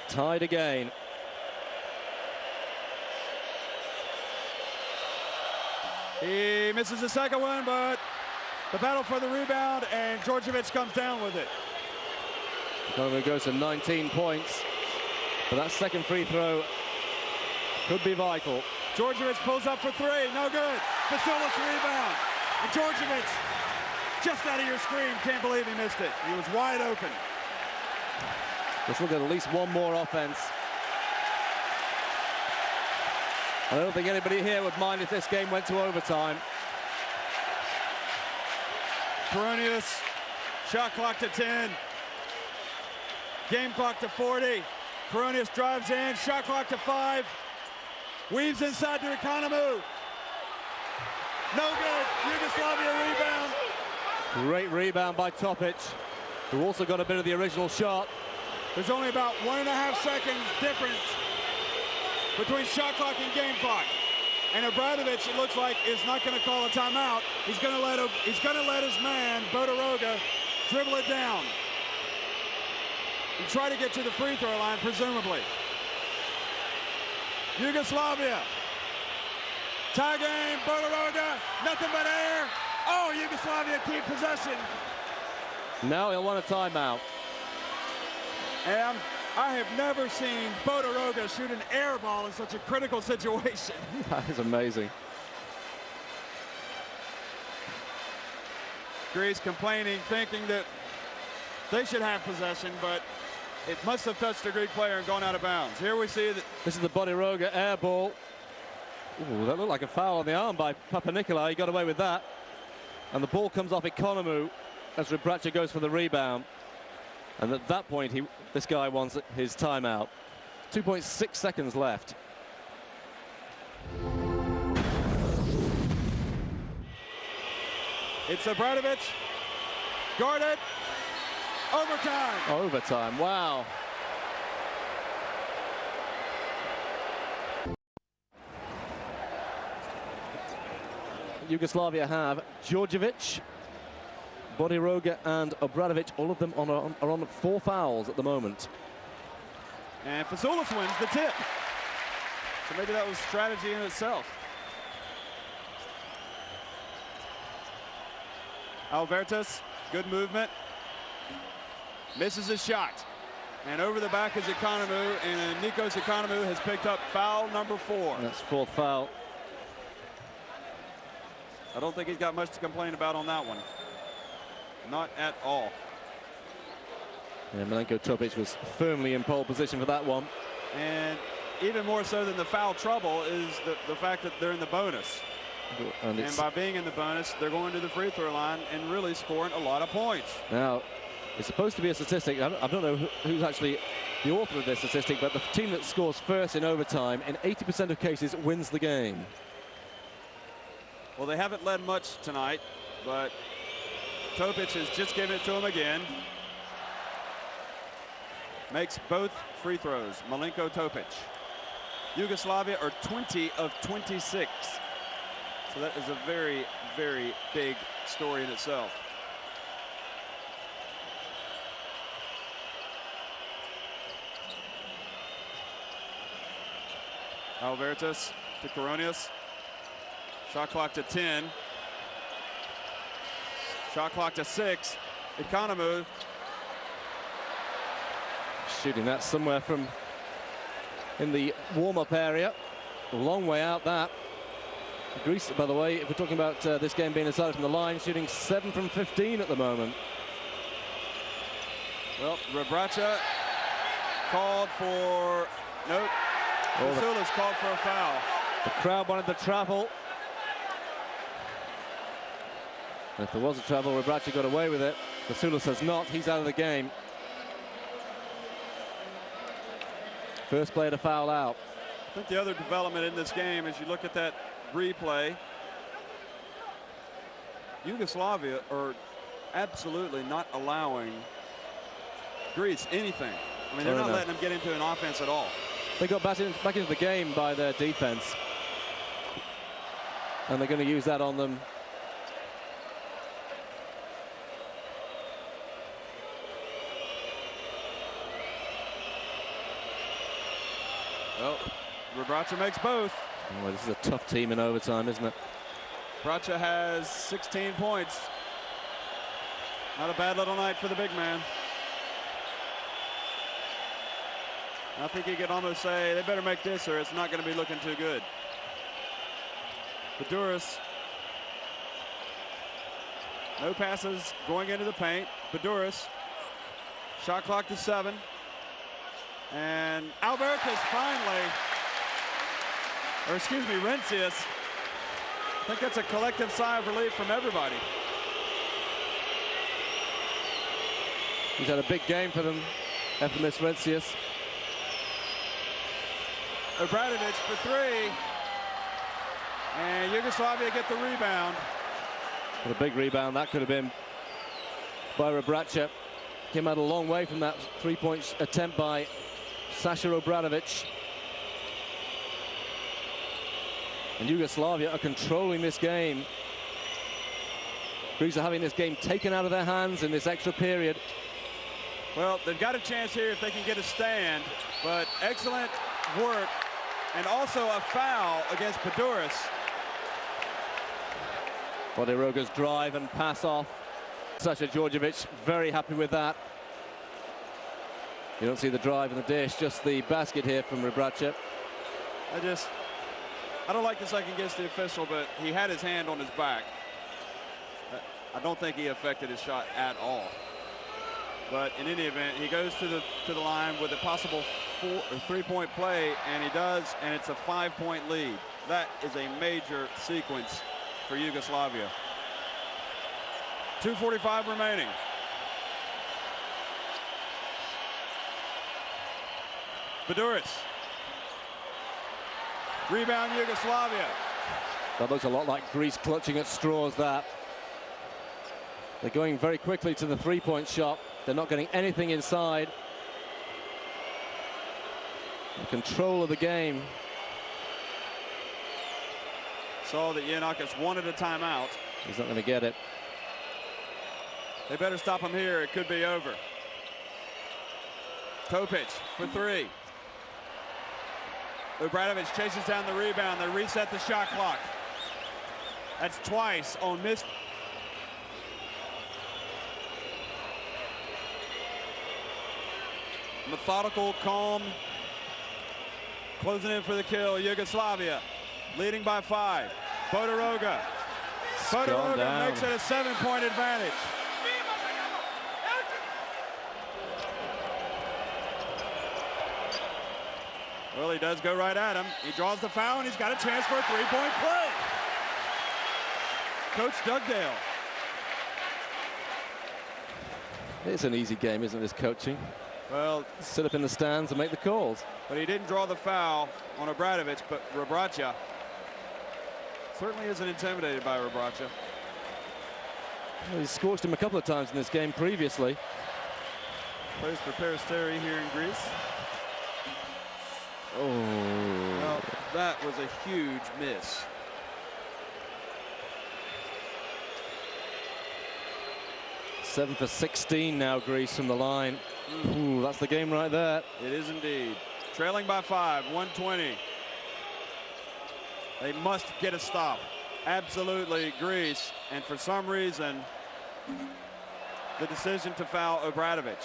Tied again. He misses the second one, but the battle for the rebound, and Djordjevic comes down with it. Oikonomou goes to 19 points, but that second free throw could be vital. Djordjevic pulls up for 3, no good. Vassoulis rebound, and Djordjevic just out of your screen, can't believe he missed it. He was wide open. Let's look at least one more offense. I don't think anybody here would mind if this game went to overtime. Koronios, shot clock to 10. Game clock to 40. Koronios drives in, shot clock to 5. Weaves inside to Oikonomou. No good. Yugoslavia rebound. Great rebound by Topic, who also got a bit of the original shot. There's only about 1.5 seconds difference between shot clock and game clock. And Obradovic, it looks like, is not going to call a timeout. He's going to let his man, Bodiroga, dribble it down and try to get to the free throw line, presumably. Yugoslavia. Tie game, Bodiroga, nothing but air. Oh, Yugoslavia keep possession. Now he'll want a timeout. And I have never seen Bodiroga shoot an air ball in such a critical situation. That is amazing. Greece complaining, thinking that they should have possession, but it must have touched a Greek player and gone out of bounds. Here we see that this is the Bodiroga air ball. Ooh, that looked like a foul on the arm by Papanikolaou. He got away with that. And the ball comes off Oikonomou as Rebraca goes for the rebound. And at that point, this guy wants his timeout. 2.6 seconds left. It's Obradovic. Guarded. Overtime. Overtime, wow. Yugoslavia have Djordjevic, Bodiroga and Obradovic. All of them are on 4 fouls at the moment. And Fasoulis wins the tip. So maybe that was strategy in itself. Albertus, good movement. Misses his shot. And over the back is Oikonomou, and Nikos Oikonomou has picked up foul number 4. And that's 4th foul. I don't think he's got much to complain about on that one. Not at all. Yeah, Milenko Topic was firmly in pole position for that one. And even more so than the foul trouble is the fact that they're in the bonus. And by being in the bonus, they're going to the free throw line and really scoring a lot of points. Now, it's supposed to be a statistic. I don't know who's actually the author of this statistic, but the team that scores first in overtime in 80% of cases wins the game. Well, they haven't led much tonight, but Topic has just given it to him again. Makes both free throws, Milenko Topic. Yugoslavia are 20 of 26. So that is a very, very big story in itself. Albertus to Koronios. Shot clock to 10. Shot clock to 6. Oikonomou. Shooting that somewhere from in the warm-up area. A long way out that. Greece, by the way, if we're talking about this game being decided from the line, shooting 7 from 15 at the moment. Well, Rebraca called for, nope, Fasoulis called for a foul. The crowd wanted the travel. And if there was a travel, Rebraca got away with it. Fasoulis has not, he's out of the game. First player to foul out. I think the other development in this game, as you look at that replay, Yugoslavia are absolutely not allowing Greece anything. I mean, they're not letting them get into an offense at all. They got back into the game by their defense. And they're going to use that on them. Well, Rebraca makes both. Oh, this is a tough team in overtime, isn't it? Rebraca has 16 points. Not a bad little night for the big man. I think he could almost say they better make this or it's not going to be looking too good. Bodiroga. No passes going into the paint. Bodiroga. Shot clock to 7. And Albertus finally, or excuse me, Rencius. I think that's a collective sigh of relief from everybody. He's had a big game for them, Efthimis Rencius. Obradovic for three. And Yugoslavia get the rebound. What a big rebound that could have been by Rebraca. Came out a long way from that three-point attempt by Sasha Obradovic. And Yugoslavia are controlling this game. Greece are having this game taken out of their hands in this extra period. Well, they've got a chance here if they can get a stand, but excellent work, and also a foul against Bodiroga. Bodiroga's drive and pass off. Sasha Djordjevic very happy with that. You don't see the drive and the dish, just the basket here from Rebraca. I don't like to second guess the official, but he had his hand on his back. I don't think he affected his shot at all. But in any event, he goes to the line with a possible three-point play, and he does, and it's a 5-point lead. That is a major sequence for Yugoslavia. 2:45 remaining. Bodiroga. Rebound Yugoslavia. That looks a lot like Greece clutching at straws, that. They're going very quickly to the three-point shot. They're not getting anything inside. The control of the game. Saw that Giannakis wanted a timeout. He's not going to get it. They better stop him here. It could be over. Topic for three. Obradovic chases down the rebound. They reset the shot clock. That's twice on missed. Methodical, calm, closing in for the kill. Yugoslavia leading by 5. Bodiroga makes it a 7-point advantage. Well, he does go right at him. He draws the foul, and he's got a chance for a three-point play. Coach Dugdale. It's an easy game, isn't it, this coaching? Well, sit up in the stands and make the calls. But he didn't draw the foul on Obradovic, but Rebraca certainly isn't intimidated by Rebraca. Well, he's scorched him a couple of times in this game previously. Plays for Peristeri here in Greece. Oh. Well, that was a huge miss. Seven for 16 now, Greece from the line. Ooh, that's the game right there. It is indeed. Trailing by 5, 120. They must get a stop. Absolutely, Greece. And for some reason, the decision to foul Obradovic.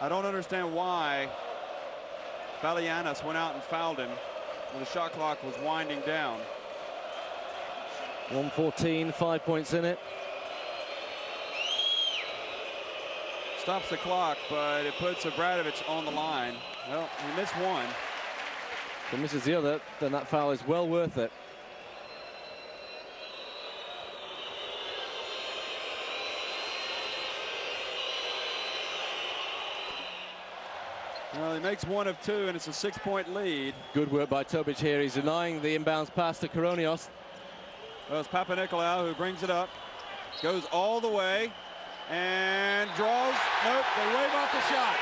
I don't understand why Balianis went out and fouled him when the shot clock was winding down. 1:14, 5 points in it. Stops the clock, but it puts Obradovic on the line. Well, he missed one. If he misses the other, then that foul is well worth it. Well, he makes one of two, and it's a 6-point lead. Good work by Topic here. He's denying the inbounds pass to Koronios. Well, it's Papanikolaou who brings it up. Goes all the way and draws. Nope, they wave off the shot.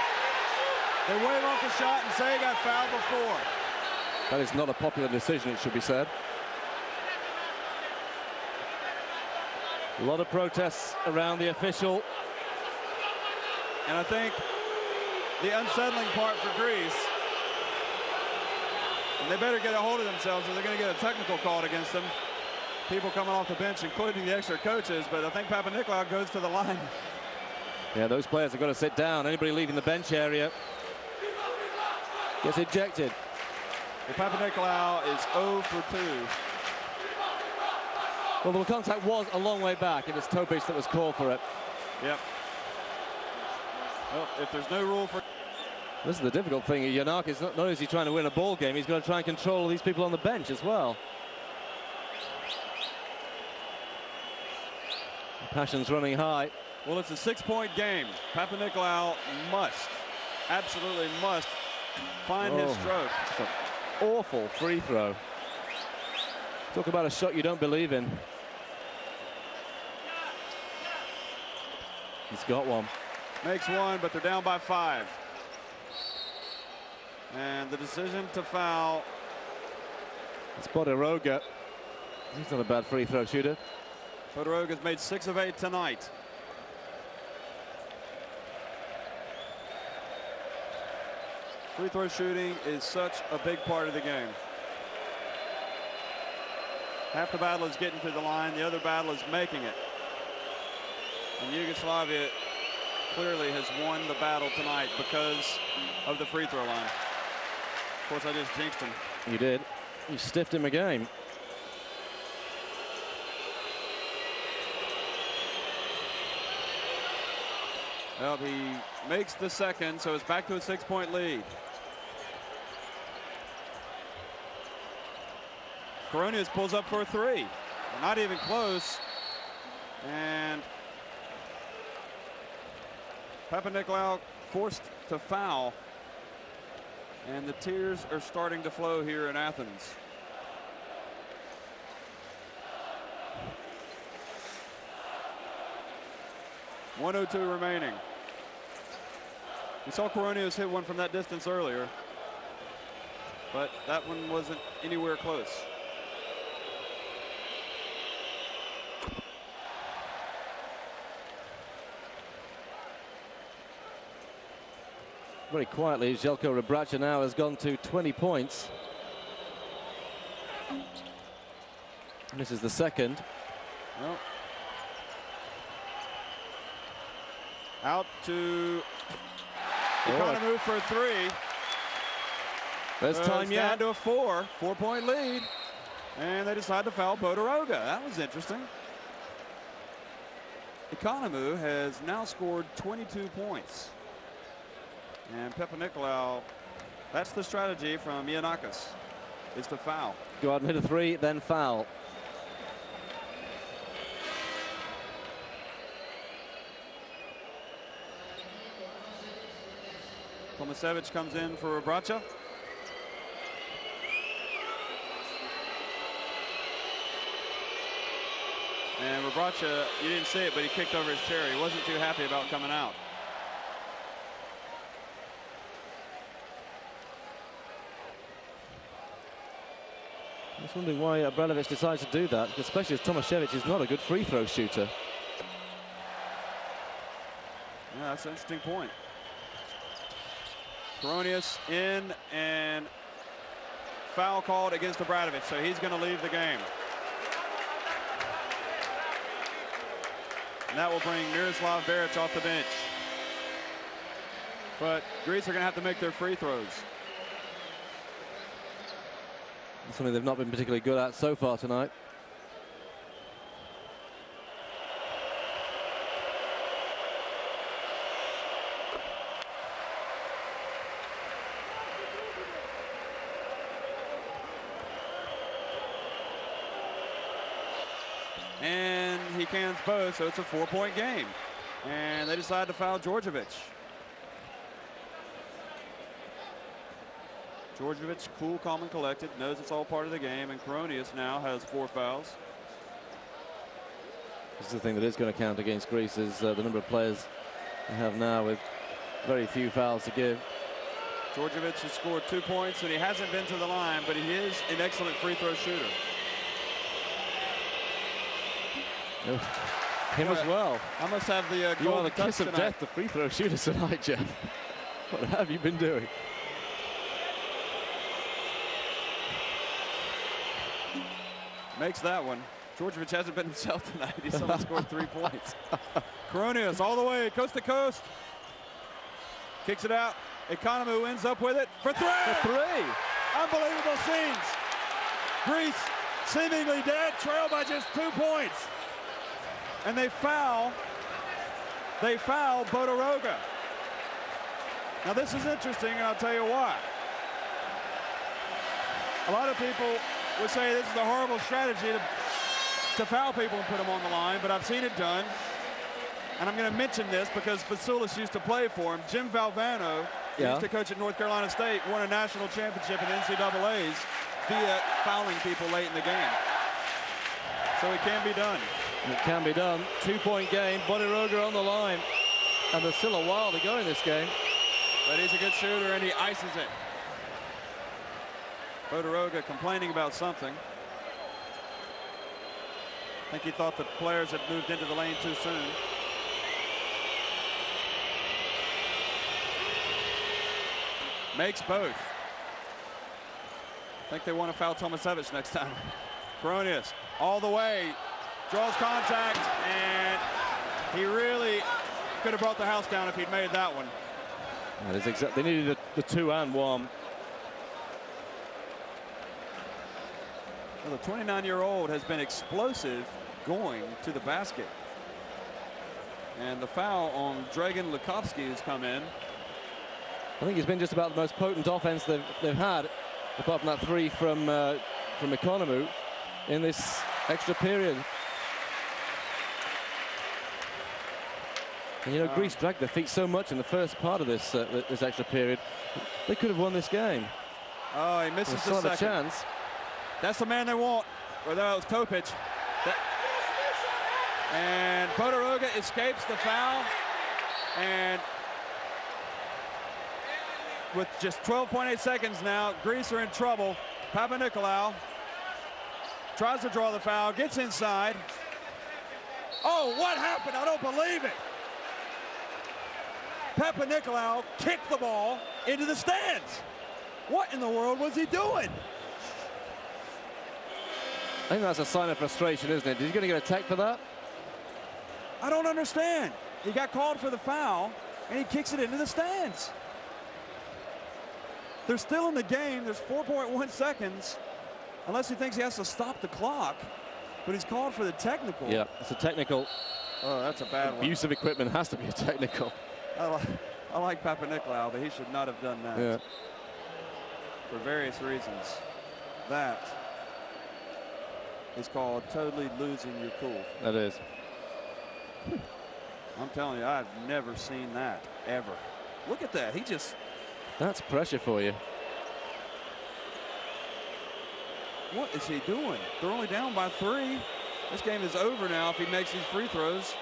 They wave off the shot and say he got fouled before. That is not a popular decision, it should be said. A lot of protests around the official. And I think the unsettling part for Greece, and they better get a hold of themselves or they're going to get a technical called against them. People coming off the bench, including the extra coaches, but I think Papanikolaou goes to the line. Yeah, those players have got to sit down. Anybody leaving the bench area gets ejected. Well, Papanikolaou is 0 for 2. Well, the contact was a long way back. It was Topic that was called for it. Yep. Well, if there's no rule for... This is the difficult thing. Giannakis, not only is he trying to win a ball game, he's got to try and control these people on the bench as well. Passion's running high. Well, it's a 6-point game. Papanikolaou must, absolutely must, find his stroke. It's an awful free throw. Talk about a shot you don't believe in. He's got one. Makes one, but they're down by 5. And the decision to foul. It's Bodiroga. He's not a bad free throw shooter. Bodiroga's made 6 of 8 tonight. Free throw shooting is such a big part of the game. Half the battle is getting to the line, the other battle is making it. And Yugoslavia clearly has won the battle tonight because of the free throw line. Of course, I just jinxed him. You did. You stiffed him a game. Well, he makes the second, so it's back to a 6-point lead. Koronios pulls up for a 3. Not even close. And Papanikolaou forced to foul. And the tears are starting to flow here in Athens. .102 remaining. We saw Koronios hit one from that distance earlier, but that one wasn't anywhere close. Very quietly, Željko Rebraca now has gone to 20 points. And this is the second. Well, out to Oikonomou for a 3. There's time yet. Down to a 4-point lead. And they decide to foul Bodiroga. That was interesting. Oikonomou has now scored 22 points. And Papanikolaou, that's the strategy from Giannakis, is to foul. Go out and hit a 3, then foul. Tomasevic comes in for Rebraca. And Rebraca, you didn't see it, but he kicked over his chair. He wasn't too happy about coming out. I was wondering why Abramovich decides to do that, especially as Tomasevic is not a good free throw shooter. Yeah, that's an interesting point. Koronios in, and foul called against Abramovich, so he's going to leave the game. And that will bring Miroslav Beric off the bench. But Greece are going to have to make their free throws. Something they've not been particularly good at so far tonight. And he cans both, so it's a 4-point game. And they decide to foul Djordjevic. Djordjevic, cool, calm, and collected, knows it's all part of the game, and Koronios now has 4 fouls. This is the thing that is going to count against Greece, is the number of players they have now with very few fouls to give. Djordjevic has scored 2 points, and he hasn't been to the line, but he is an excellent free throw shooter. Him as well. I must have the You are the touch kiss of tonight. death to free throw shooters tonight, Jeff. What have you been doing? Makes that one. Djordjevic hasn't been himself tonight. He's only scored 3 points. Koronios all the way, coast to coast. Kicks it out. Oikonomou ends up with it for 3. For 3. Unbelievable scenes. Greece seemingly dead, trailed by just 2 points. And they foul Bodiroga. Now this is interesting, and I'll tell you why. A lot of people would say this is a horrible strategy to foul people and put them on the line, but I've seen it done. and I'm going to mention this because Vasilis used to play for him. Jim Valvano, used to coach at North Carolina State, won a national championship in NCAAs via fouling people late in the game. So it can be done. It can be done. 2-point game. Bodiroga on the line. And there's still a while to go in this game. But he's a good shooter, and he ices it. Bodiroga complaining about something. I think he thought the players had moved into the lane too soon. Makes both. I think they want to foul Tomasevich next time. Koronios all the way, draws contact, and he really could have brought the house down if he'd made that one. That is exactly. They needed the 2 and 1. Well, the 29-year-old has been explosive going to the basket. And the foul on Dragan Lukovsky has come in. I think he's been just about the most potent offense they've had, apart from that 3 from Oikonomou in this extra period. And, you know, Greece dragged their feet so much in the first part of this this extra period. They could have won this game. Oh, he misses the second. Chance. That's the man they want. Or that was Topic. And Bodiroga escapes the foul. And with just 12.8 seconds now, Greece are in trouble. Papanikolaou tries to draw the foul, gets inside. Oh, what happened? I don't believe it. Papanikolaou kicked the ball into the stands. What in the world was he doing? I think that's a sign of frustration, isn't it? Is he going to get a tech for that? I don't understand. He got called for the foul, and he kicks it into the stands. They're still in the game. There's 4.1 seconds, unless he thinks he has to stop the clock. But he's called for the technical. Yeah, it's a technical. Oh, that's a bad one. Use of equipment has to be a technical. I like Papanikolaou, but he should not have done that. Yeah. For various reasons. That is called totally losing your cool. That is. I'm telling you, I've never seen that, ever. Look at that. He just... That's pressure for you. What is he doing? They're only down by 3. This game is over now if he makes these free throws.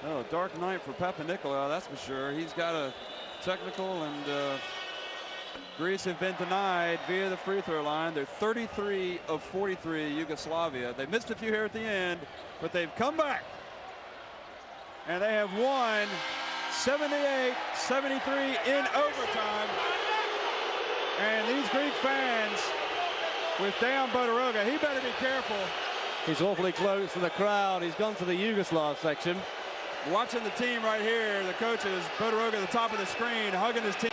Oh, dark night for Papanikolaou, that's for sure. He's got a technical, and Greece have been denied via the free throw line. They're 33 of 43, Yugoslavia. They missed a few here at the end, but they've come back. And they have won 78-73 in overtime. And these Greek fans with Dejan Bodiroga, he better be careful. He's awfully close to the crowd. He's gone to the Yugoslav section. Watching the team right here, the coaches, Bodiroga at the top of the screen, hugging his team.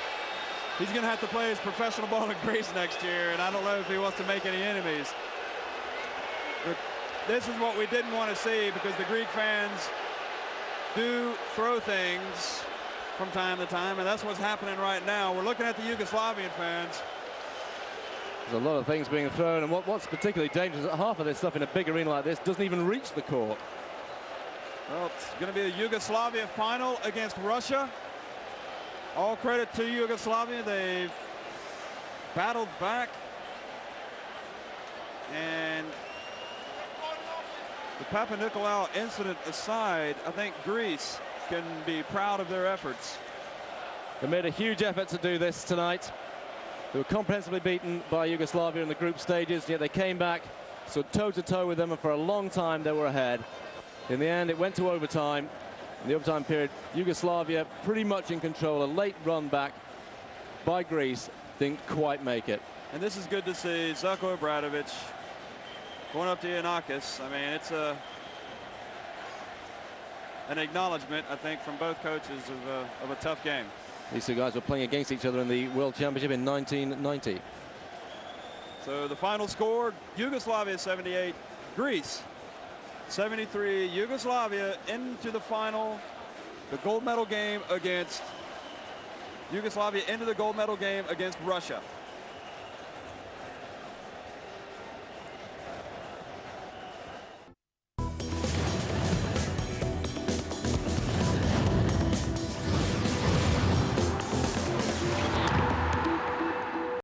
He's going to have to play his professional ball in Greece next year, and I don't know if he wants to make any enemies. But this is what we didn't want to see, because the Greek fans do throw things from time to time, and that's what's happening right now. We're looking at the Yugoslavian fans. There's a lot of things being thrown, and what's particularly dangerous is that half of this stuff in a big arena like this doesn't even reach the court. Well, it's going to be a Yugoslavia final against Russia. All credit to Yugoslavia. They've battled back. And the Papanikolaou incident aside, I think Greece can be proud of their efforts. They made a huge effort to do this tonight. They were comprehensively beaten by Yugoslavia in the group stages, yet they came back, stood toe-to-toe with them, and for a long time they were ahead. In the end, it went to overtime. In the overtime period, Yugoslavia pretty much in control. A late run back by Greece didn't quite make it. And this is good to see. Zako Obradovic going up to Giannakis. I mean, it's an acknowledgement, I think, from both coaches of a tough game. These two guys were playing against each other in the World Championship in 1990. So the final score, Yugoslavia 78, Greece 73. Yugoslavia into the final, the gold medal game against Yugoslavia into the gold medal game against Russia.